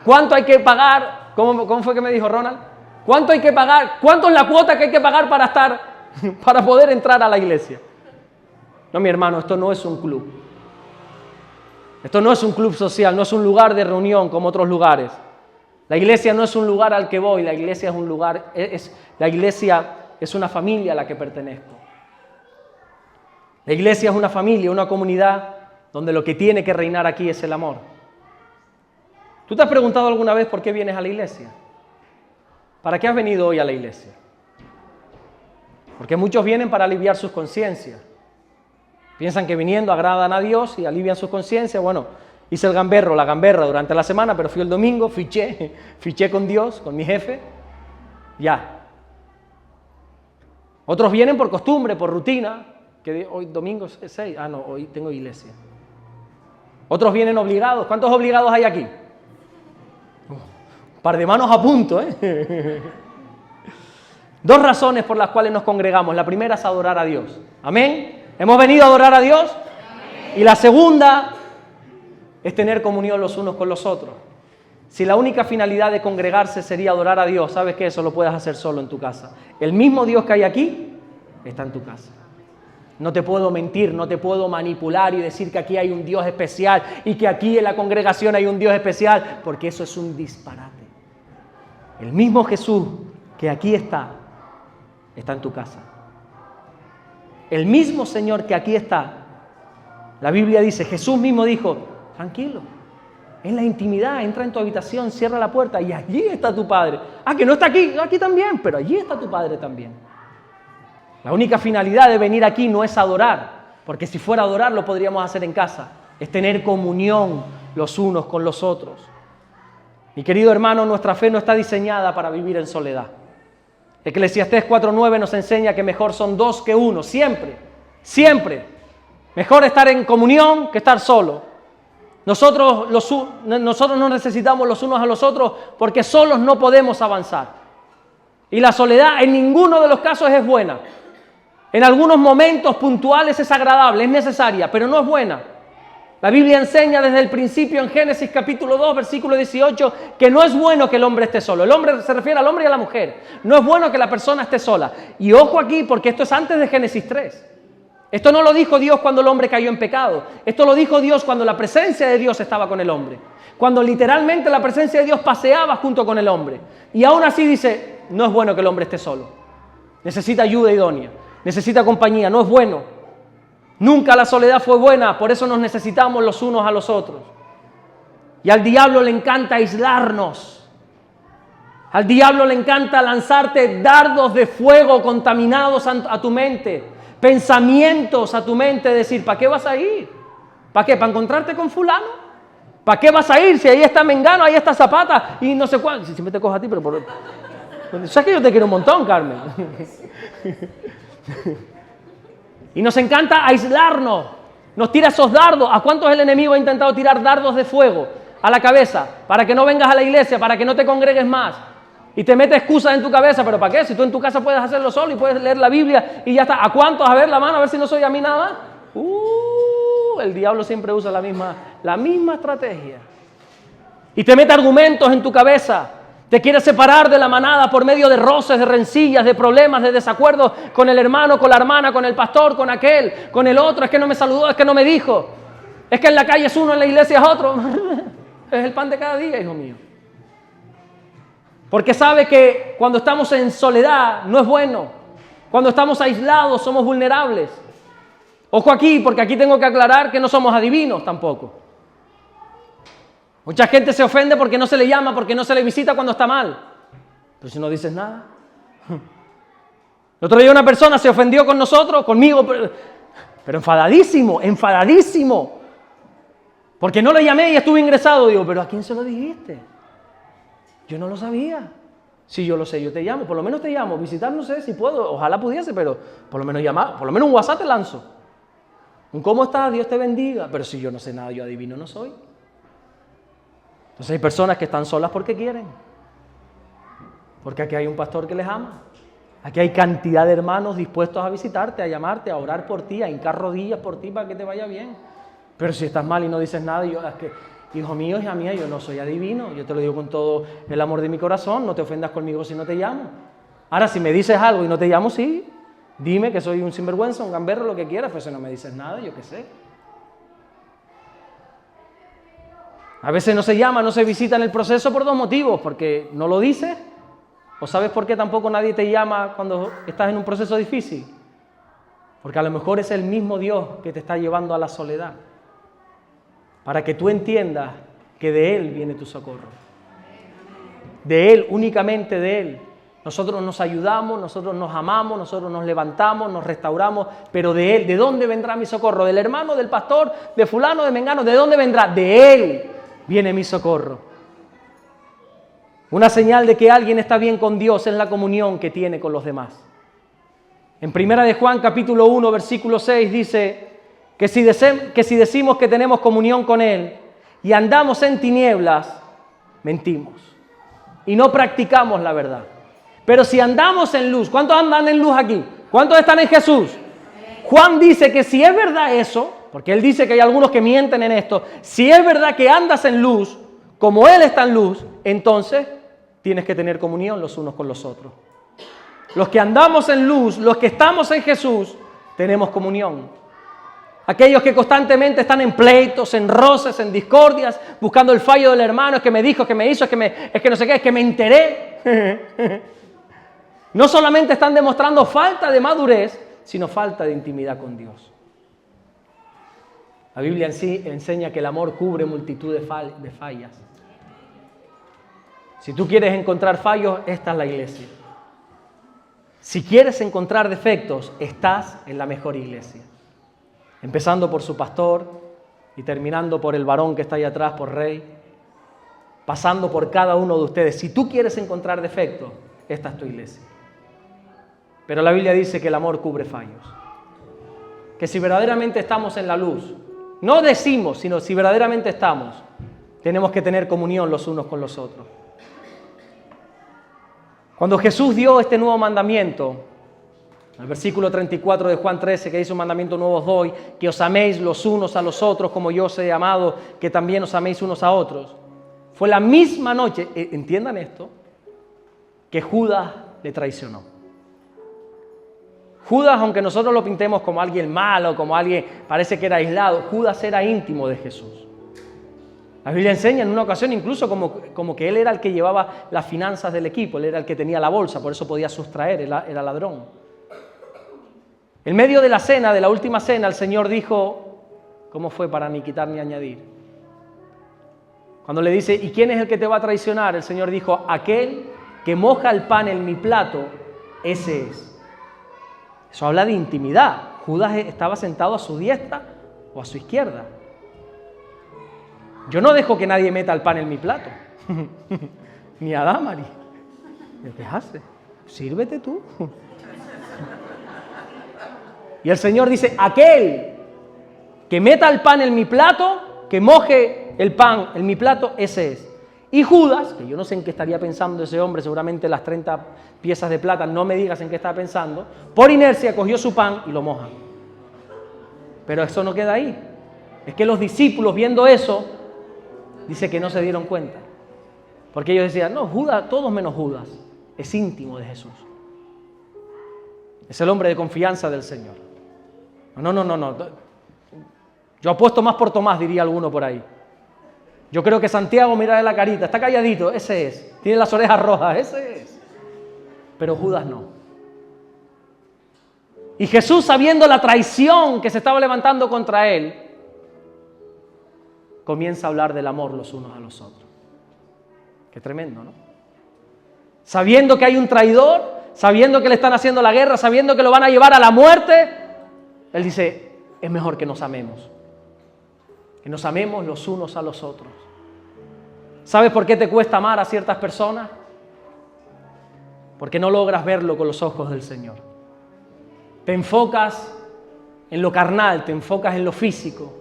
¿cuánto hay que pagar? ¿Cómo fue que me dijo Ronald? ¿Cuánto hay que pagar? ¿Cuánto es la cuota que hay que pagar para poder entrar a la iglesia? No, mi hermano, esto no es un club. Esto no es un club social, no es un lugar de reunión como otros lugares. La iglesia no es un lugar al que voy, la iglesia es un lugar, la iglesia es una familia a la que pertenezco. La iglesia es una familia, una comunidad donde lo que tiene que reinar aquí es el amor. ¿Tú te has preguntado alguna vez por qué vienes a la iglesia? ¿Para qué has venido hoy a la iglesia? Porque muchos vienen para aliviar sus conciencias. Piensan que viniendo agradan a Dios y alivian sus conciencias. Bueno, hice la gamberra durante la semana, pero fui el domingo, fiché con Dios, con mi jefe, ya. Otros vienen por costumbre, por rutina, que hoy domingo es 6, hoy tengo iglesia. Otros vienen obligados. ¿Cuántos obligados hay aquí? Un par de manos a punto, ¿eh? 2 razones por las cuales nos congregamos. La primera es adorar a Dios. Amén. ¿Hemos venido a adorar a Dios? Amén. Y la segunda es tener comunión los unos con los otros. Si la única finalidad de congregarse sería adorar a Dios, ¿sabes qué? Eso lo puedes hacer solo en tu casa. El mismo Dios que hay aquí está en tu casa. No te puedo mentir, no te puedo manipular y decir que aquí hay un Dios especial y que aquí en la congregación hay un Dios especial, porque eso es un disparate. El mismo Jesús que aquí está en tu casa. El mismo Señor que aquí está, la Biblia dice, Jesús mismo dijo, tranquilo, en la intimidad, entra en tu habitación, cierra la puerta y allí está tu Padre. Que no está aquí también, pero allí está tu Padre también. La única finalidad de venir aquí no es adorar, porque si fuera adorar lo podríamos hacer en casa. Es tener comunión los unos con los otros. Mi querido hermano, nuestra fe no está diseñada para vivir en soledad. Eclesiastés 4:9 nos enseña que mejor son dos que uno, siempre, siempre. Mejor estar en comunión que estar solo. Nosotros no necesitamos los unos a los otros porque solos no podemos avanzar. Y la soledad en ninguno de los casos es buena. En algunos momentos puntuales es agradable, es necesaria, pero no es buena. La Biblia enseña desde el principio en Génesis capítulo 2, versículo 18, que no es bueno que el hombre esté solo. El hombre se refiere al hombre y a la mujer. No es bueno que la persona esté sola. Y ojo aquí, porque esto es antes de Génesis 3. Esto no lo dijo Dios cuando el hombre cayó en pecado. Esto lo dijo Dios cuando la presencia de Dios estaba con el hombre. Cuando literalmente la presencia de Dios paseaba junto con el hombre. Y aún así dice, no es bueno que el hombre esté solo. Necesita ayuda idónea. Necesita compañía. No es bueno. Nunca la soledad fue buena. Por eso nos necesitamos los unos a los otros. Y al diablo le encanta aislarnos. Al diablo le encanta lanzarte dardos de fuego contaminados a tu mente. Pensamientos a tu mente, decir, ¿para qué vas a ir? ¿Para qué? ¿Para encontrarte con fulano? ¿Para qué vas a ir? Si ahí está Mengano, ahí está Zapata y no sé cuál. Si siempre te cojo a ti, pero ¿sabes que yo te quiero un montón, Carmen? Y nos encanta aislarnos. Nos tira esos dardos. ¿A cuántos el enemigo ha intentado tirar dardos de fuego a la cabeza? Para que no vengas a la iglesia, para que no te congregues más. Y te mete excusas en tu cabeza, ¿pero para qué? Si tú en tu casa puedes hacerlo solo y puedes leer la Biblia y ya está. ¿A cuántos? A ver la mano, a ver si no soy a mí nada más. El diablo siempre usa la misma estrategia. Y te mete argumentos en tu cabeza. Te quiere separar de la manada por medio de roces, de rencillas, de problemas, de desacuerdos con el hermano, con la hermana, con el pastor, con aquel, con el otro. Es que no me saludó, es que no me dijo. Es que en la calle es uno, en la iglesia es otro. Es el pan de cada día, hijo mío. Porque sabe que cuando estamos en soledad no es bueno. Cuando estamos aislados somos vulnerables. Ojo aquí, porque aquí tengo que aclarar que no somos adivinos tampoco. Mucha gente se ofende porque no se le llama, porque no se le visita cuando está mal. Pero si no dices nada. El otro día una persona se ofendió con nosotros, conmigo, pero enfadadísimo. Porque no le llamé y estuve ingresado. Digo, ¿pero a quién se lo dijiste? Yo no lo sabía. Si yo lo sé, yo te llamo, por lo menos te llamo. Visitar no sé si puedo, ojalá pudiese, pero por lo menos llamar, por lo menos un WhatsApp te lanzo. Un ¿cómo estás? Dios te bendiga. Pero si yo no sé nada, yo adivino no soy. Entonces hay personas que están solas porque quieren. Porque aquí hay un pastor que les ama. Aquí hay cantidad de hermanos dispuestos a visitarte, a llamarte, a orar por ti, a hincar rodillas por ti para que te vaya bien. Pero si estás mal y no dices nada, es que... Hijo mío, hija mía, yo no soy adivino, yo te lo digo con todo el amor de mi corazón, no te ofendas conmigo si no te llamo. Ahora, si me dices algo y no te llamo, sí, dime que soy un sinvergüenza, un gamberro, lo que quieras, pero si no me dices nada, yo qué sé. A veces no se llama, no se visita en el proceso por dos motivos, porque no lo dices, o sabes por qué tampoco nadie te llama cuando estás en un proceso difícil. Porque a lo mejor es el mismo Dios que te está llevando a la soledad. Para que tú entiendas que de Él viene tu socorro. De Él, únicamente de Él. Nosotros nos ayudamos, nosotros nos amamos, nosotros nos levantamos, nos restauramos, pero de Él, ¿de dónde vendrá mi socorro? ¿Del hermano, del pastor, de fulano, de mengano? ¿De dónde vendrá? De Él viene mi socorro. Una señal de que alguien está bien con Dios es la comunión que tiene con los demás. En 1 de Juan, capítulo 1, versículo 6, dice... Que si decimos que tenemos comunión con Él y andamos en tinieblas, mentimos y no practicamos la verdad. Pero si andamos en luz, ¿cuántos andan en luz aquí? ¿Cuántos están en Jesús? Juan dice que si es verdad eso, porque él dice que hay algunos que mienten en esto, si es verdad que andas en luz, como Él está en luz, entonces tienes que tener comunión los unos con los otros. Los que andamos en luz, los que estamos en Jesús, tenemos comunión. Aquellos que constantemente están en pleitos, en roces, en discordias, buscando el fallo del hermano, es que me dijo, es que me hizo, es que no sé qué, es que me enteré. No solamente están demostrando falta de madurez, sino falta de intimidad con Dios. La Biblia en sí enseña que el amor cubre multitud de fallas. Si tú quieres encontrar fallos, esta es la iglesia. Si quieres encontrar defectos, estás en la mejor iglesia. Empezando por su pastor y terminando por el varón que está ahí atrás, por Rey, pasando por cada uno de ustedes. Si tú quieres encontrar defectos, esta es tu iglesia. Pero la Biblia dice que el amor cubre fallos. Que si verdaderamente estamos en la luz, no decimos, sino si verdaderamente estamos, tenemos que tener comunión los unos con los otros. Cuando Jesús dio este nuevo mandamiento, el versículo 34 de Juan 13, que dice: un mandamiento nuevo os doy, que os améis los unos a los otros como yo os he amado, que también os améis unos a otros. Fue la misma noche, entiendan esto, que Judas le traicionó. Judas, aunque nosotros lo pintemos como alguien malo, como alguien parece que era aislado, Judas era íntimo de Jesús. La Biblia enseña en una ocasión incluso como que él era el que llevaba las finanzas del equipo, él era el que tenía la bolsa, por eso podía sustraer, era ladrón. En medio de la cena, de la última cena, el Señor dijo, ¿cómo fue para ni quitar ni añadir? Cuando le dice, ¿y quién es el que te va a traicionar? El Señor dijo, aquel que moja el pan en mi plato, ese es. Eso habla de intimidad. Judas estaba sentado a su diestra o a su izquierda. Yo no dejo que nadie meta el pan en mi plato. Ni a Damari. ¿Qué hace? Sírvete tú. Y el Señor dice, aquel que meta el pan en mi plato, que moje el pan en mi plato, ese es. Y Judas, que yo no sé en qué estaría pensando ese hombre, seguramente las 30 piezas de plata, no me digas en qué estaba pensando, por inercia cogió su pan y lo moja. Pero eso no queda ahí. Es que los discípulos, viendo eso, dice que no se dieron cuenta. Porque ellos decían, no, Judas, todos menos Judas, es íntimo de Jesús. Es el hombre de confianza del Señor. No. Yo apuesto más por Tomás, diría alguno por ahí. Yo creo que Santiago, mira de la carita, está calladito, ese es. Tiene las orejas rojas, ese es. Pero Judas no. Y Jesús, sabiendo la traición que se estaba levantando contra él, comienza a hablar del amor los unos a los otros. Qué tremendo, ¿no? Sabiendo que hay un traidor, sabiendo que le están haciendo la guerra, sabiendo que lo van a llevar a la muerte, él dice, es mejor que nos amemos. Que nos amemos los unos a los otros. ¿Sabes por qué te cuesta amar a ciertas personas? Porque no logras verlo con los ojos del Señor. Te enfocas en lo carnal, te enfocas en lo físico.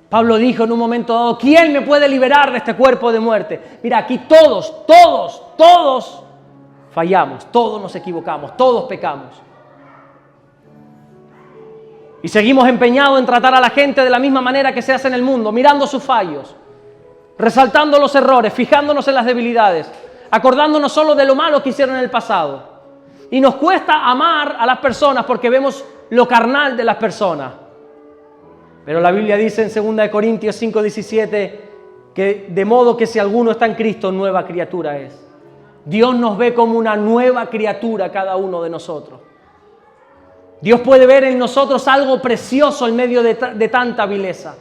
Pablo dijo en un momento dado, ¿quién me puede liberar de este cuerpo de muerte? Mira, aquí todos fallamos, todos nos equivocamos, todos pecamos. Y seguimos empeñados en tratar a la gente de la misma manera que se hace en el mundo, mirando sus fallos, resaltando los errores, fijándonos en las debilidades, acordándonos solo de lo malo que hicieron en el pasado. Y nos cuesta amar a las personas porque vemos lo carnal de las personas. Pero la Biblia dice en 2 Corintios 5:17 que de modo que si alguno está en Cristo, nueva criatura es. Dios nos ve como una nueva criatura cada uno de nosotros. Dios puede ver en nosotros algo precioso en medio de tanta vileza.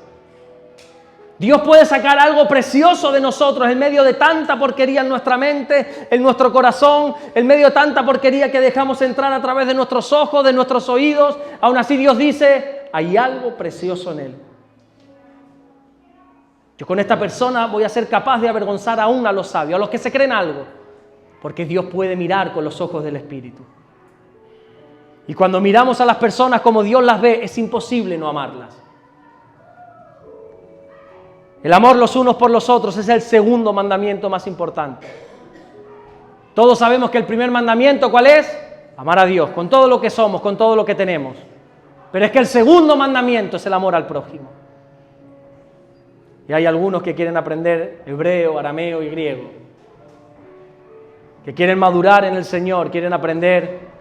Dios puede sacar algo precioso de nosotros en medio de tanta porquería en nuestra mente, en nuestro corazón, en medio de tanta porquería que dejamos entrar a través de nuestros ojos, de nuestros oídos. Aún así Dios dice, hay algo precioso en él. Yo con esta persona voy a ser capaz de avergonzar aún a los sabios, a los que se creen algo, porque Dios puede mirar con los ojos del Espíritu. Y cuando miramos a las personas como Dios las ve, es imposible no amarlas. El amor los unos por los otros es el segundo mandamiento más importante. Todos sabemos que el primer mandamiento, ¿cuál es? Amar a Dios, con todo lo que somos, con todo lo que tenemos. Pero es que el segundo mandamiento es el amor al prójimo. Y hay algunos que quieren aprender hebreo, arameo y griego, que quieren madurar en el Señor, quieren aprender,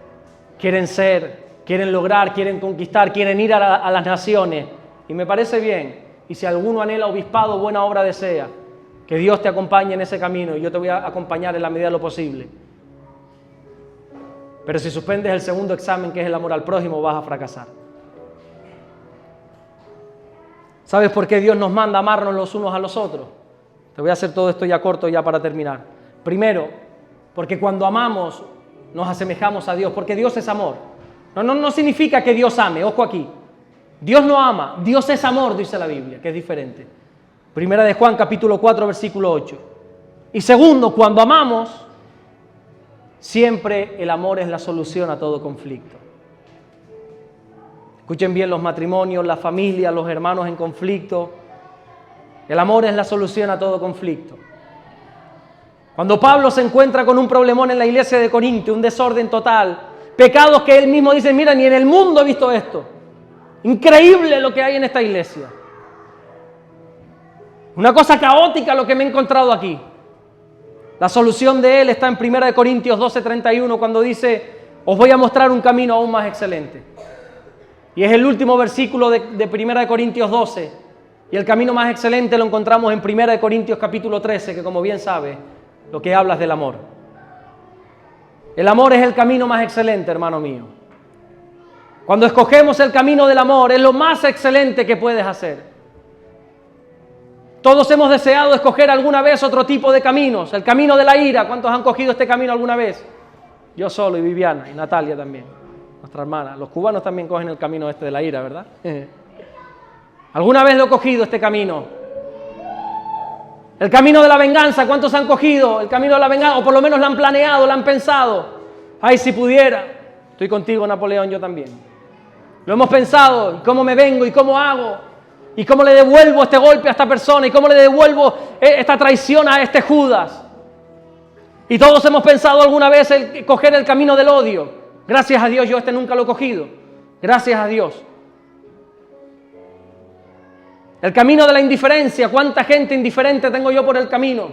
quieren ser, quieren lograr, quieren conquistar, quieren ir a las naciones. Y me parece bien. Y si alguno anhela obispado, buena obra desea. Que Dios te acompañe en ese camino y yo te voy a acompañar en la medida de lo posible. Pero si suspendes el segundo examen, que es el amor al prójimo, vas a fracasar. ¿Sabes por qué Dios nos manda amarnos los unos a los otros? Te voy a hacer todo esto ya corto, ya para terminar. Primero, porque cuando amamos nos asemejamos a Dios, porque Dios es amor. No significa que Dios ame, ojo aquí. Dios no ama, Dios es amor, dice la Biblia, que es diferente. Primera de Juan, capítulo 4, versículo 8. Y segundo, cuando amamos, Siempre el amor es la solución a todo conflicto. Escuchen bien los matrimonios, la familia, los hermanos en conflicto. El amor es la solución a todo conflicto. Cuando Pablo se encuentra con un problemón en la iglesia de Corinto, un desorden total, pecados que él mismo dice, mira, ni en el mundo he visto esto. Increíble lo que hay en esta iglesia. Una cosa caótica lo que me he encontrado aquí. La solución de él está en 1 Corintios 12:31, cuando dice, os voy a mostrar un camino aún más excelente. Y es el último versículo de 1 Corintios 12. Y el camino más excelente lo encontramos en 1 Corintios capítulo 13, que como bien sabe, lo que habla es del amor. El amor es el camino más excelente, hermano mío. Cuando escogemos el camino del amor, es lo más excelente que puedes hacer. Todos hemos deseado escoger alguna vez otro tipo de caminos. El camino de la ira. ¿Cuántos han cogido este camino alguna vez? Yo solo, y Viviana, y Natalia también, nuestra hermana. Los cubanos también cogen el camino este de la ira, ¿verdad? ¿Alguna vez lo he cogido este camino? El camino de la venganza. ¿Cuántos han cogido el camino de la venganza? O por lo menos lo han planeado, lo han pensado. Ay, si pudiera. Estoy contigo, Napoleón, yo también. Lo hemos pensado. ¿Cómo me vengo y cómo hago? ¿Y cómo le devuelvo este golpe a esta persona? ¿Y cómo le devuelvo esta traición a este Judas? Y todos hemos pensado alguna vez coger el camino del odio. Gracias a Dios yo nunca lo he cogido. Gracias a Dios. El camino de la indiferencia. ¿Cuánta gente indiferente tengo yo por el camino?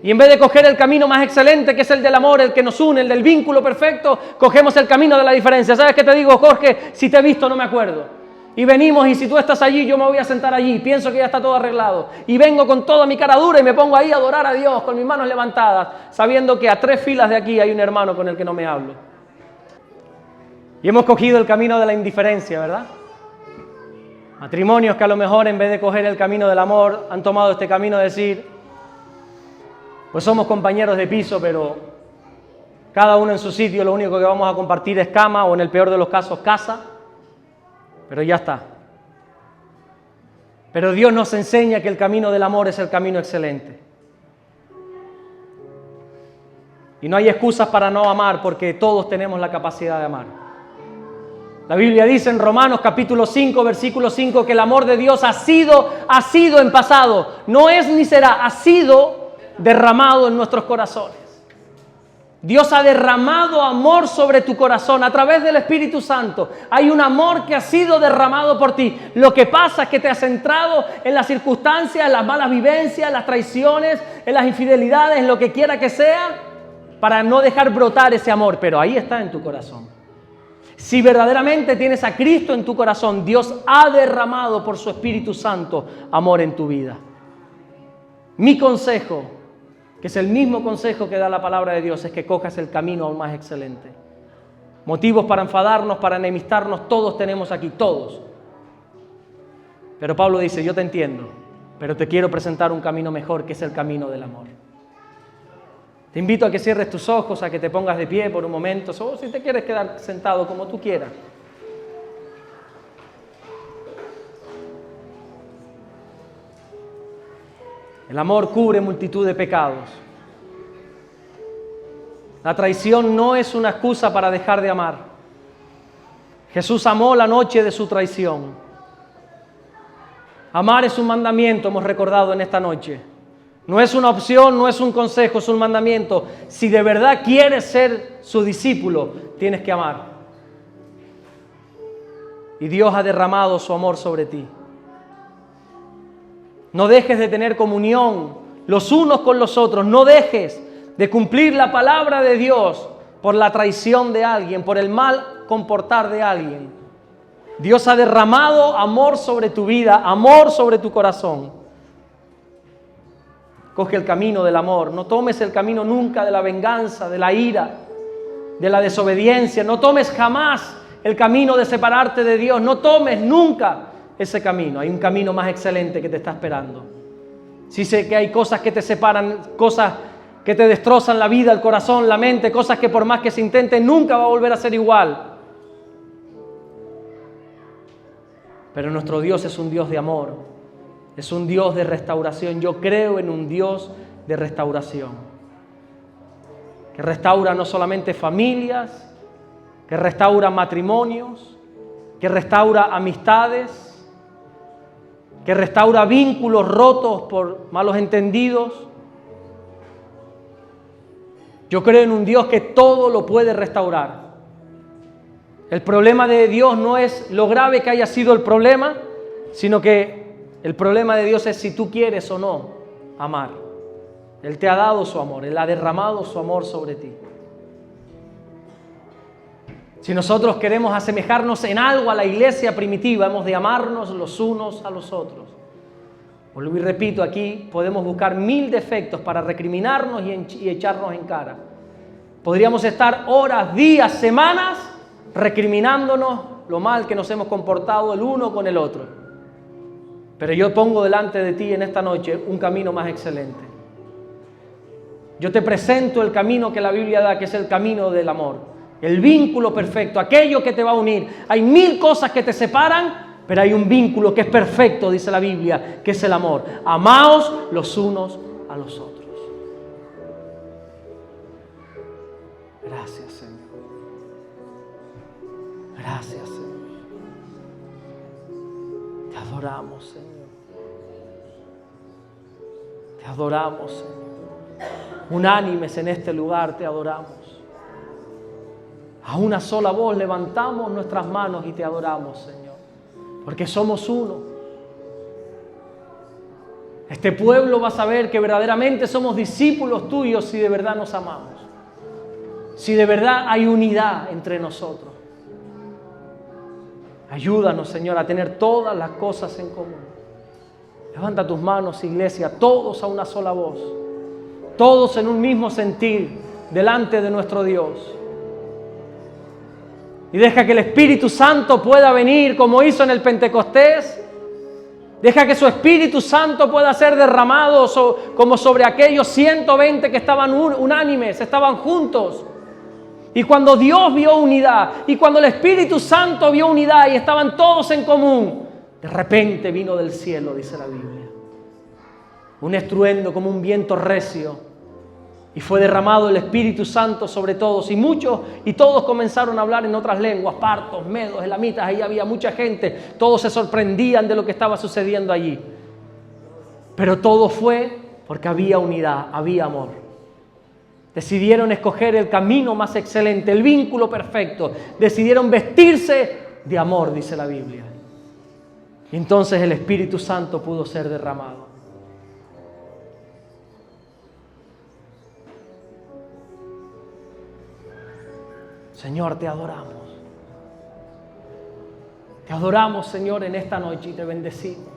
Y en vez de coger el camino más excelente, que es el del amor, el que nos une, el del vínculo perfecto, cogemos el camino de la diferencia. ¿Sabes qué te digo, Jorge? Si te he visto no me acuerdo. Y venimos y si tú estás allí, yo me voy a sentar allí. Pienso que ya está todo arreglado. Y vengo con toda mi cara dura y me pongo ahí a adorar a Dios con mis manos levantadas, sabiendo que a 3 filas de aquí hay un hermano con el que no me hablo. Y hemos cogido el camino de la indiferencia, ¿verdad? Matrimonios que a lo mejor en vez de coger el camino del amor, han tomado este camino de decir, pues somos compañeros de piso, pero cada uno en su sitio, lo único que vamos a compartir es cama o en el peor de los casos casa. Pero ya está. Pero Dios nos enseña que el camino del amor es el camino excelente. Y no hay excusas para no amar, porque todos tenemos la capacidad de amar. La Biblia dice en Romanos capítulo 5, versículo 5, que el amor de Dios ha sido en pasado. No es ni será, ha sido derramado en nuestros corazones. Dios ha derramado amor sobre tu corazón a través del Espíritu Santo. Hay un amor que ha sido derramado por ti. Lo que pasa es que te has centrado en las circunstancias, en las malas vivencias, en las traiciones, en las infidelidades, en lo que quiera que sea, para no dejar brotar ese amor. Pero ahí está en tu corazón. Si verdaderamente tienes a Cristo en tu corazón, Dios ha derramado por su Espíritu Santo amor en tu vida. Mi consejo, que es el mismo consejo que da la palabra de Dios, es que cojas el camino aún más excelente. Motivos para enfadarnos, para enemistarnos, todos tenemos aquí, todos. Pero Pablo dice, yo te entiendo, pero te quiero presentar un camino mejor, que es el camino del amor. Te invito a que cierres tus ojos, a que te pongas de pie por un momento, o si te quieres quedar sentado como tú quieras. El amor cubre multitud de pecados. La traición no es una excusa para dejar de amar. Jesús amó la noche de su traición. Amar es un mandamiento, hemos recordado en esta noche. No es una opción, no es un consejo, es un mandamiento. Si de verdad quieres ser su discípulo, tienes que amar. Y Dios ha derramado su amor sobre ti. No dejes de tener comunión los unos con los otros. No dejes de cumplir la palabra de Dios por la traición de alguien, por el mal comportar de alguien. Dios ha derramado amor sobre tu vida, amor sobre tu corazón. Coge el camino del amor. No tomes el camino nunca de la venganza, de la ira, de la desobediencia. No tomes jamás el camino de separarte de Dios. No tomes nunca ese camino. Hay un camino más excelente que te está esperando. Sí sé que hay cosas que te separan, cosas que te destrozan la vida, el corazón, la mente, cosas que por más que se intente nunca va a volver a ser igual. Pero nuestro Dios es un Dios de amor, es un Dios de restauración. Yo creo en un Dios de restauración. que restaura no solamente familias, que restaura matrimonios, que restaura amistades, que restaura vínculos rotos por malos entendidos. Yo creo en un Dios que todo lo puede restaurar. El problema de Dios no es lo grave que haya sido el problema, sino que el problema de Dios es si tú quieres o no amar. Él te ha dado su amor, Él ha derramado su amor sobre ti. Si nosotros queremos asemejarnos en algo a la iglesia primitiva, hemos de amarnos los unos a los otros. Vuelvo y repito, aquí podemos buscar 1000 defectos para recriminarnos y echarnos en cara. Podríamos estar horas, días, semanas recriminándonos lo mal que nos hemos comportado el uno con el otro. Pero yo pongo delante de ti en esta noche un camino más excelente. Yo te presento el camino que la Biblia da, que es el camino del amor. El vínculo perfecto, aquello que te va a unir. Hay 1000 cosas que te separan, pero hay un vínculo que es perfecto, dice la Biblia, que es el amor. Amaos los unos a los otros. Gracias, Señor. Gracias, Señor. Te adoramos, Señor. Te adoramos, Señor. Unánimes en este lugar te adoramos. A una sola voz levantamos nuestras manos y te adoramos, Señor, porque somos uno. Este pueblo va a saber que verdaderamente somos discípulos tuyos si de verdad nos amamos, si de verdad hay unidad entre nosotros. Ayúdanos, Señor, a tener todas las cosas en común. Levanta tus manos, iglesia, todos a una sola voz, todos en un mismo sentir delante de nuestro Dios. Y deja que el Espíritu Santo pueda venir como hizo en el Pentecostés. Deja que su Espíritu Santo pueda ser derramado como sobre aquellos 120 que estaban unánimes, estaban juntos. Y cuando Dios vio unidad, y cuando el Espíritu Santo vio unidad y estaban todos en común, de repente vino del cielo, dice la Biblia, un estruendo como un viento recio. Y fue derramado el Espíritu Santo sobre todos. Y todos comenzaron a hablar en otras lenguas, partos, medos, elamitas. Ahí había mucha gente. Todos se sorprendían de lo que estaba sucediendo allí. Pero todo fue porque había unidad, había amor. Decidieron escoger el camino más excelente, el vínculo perfecto. Decidieron vestirse de amor, dice la Biblia. Y entonces el Espíritu Santo pudo ser derramado. Señor, te adoramos. Te adoramos, Señor, en esta noche y te bendecimos.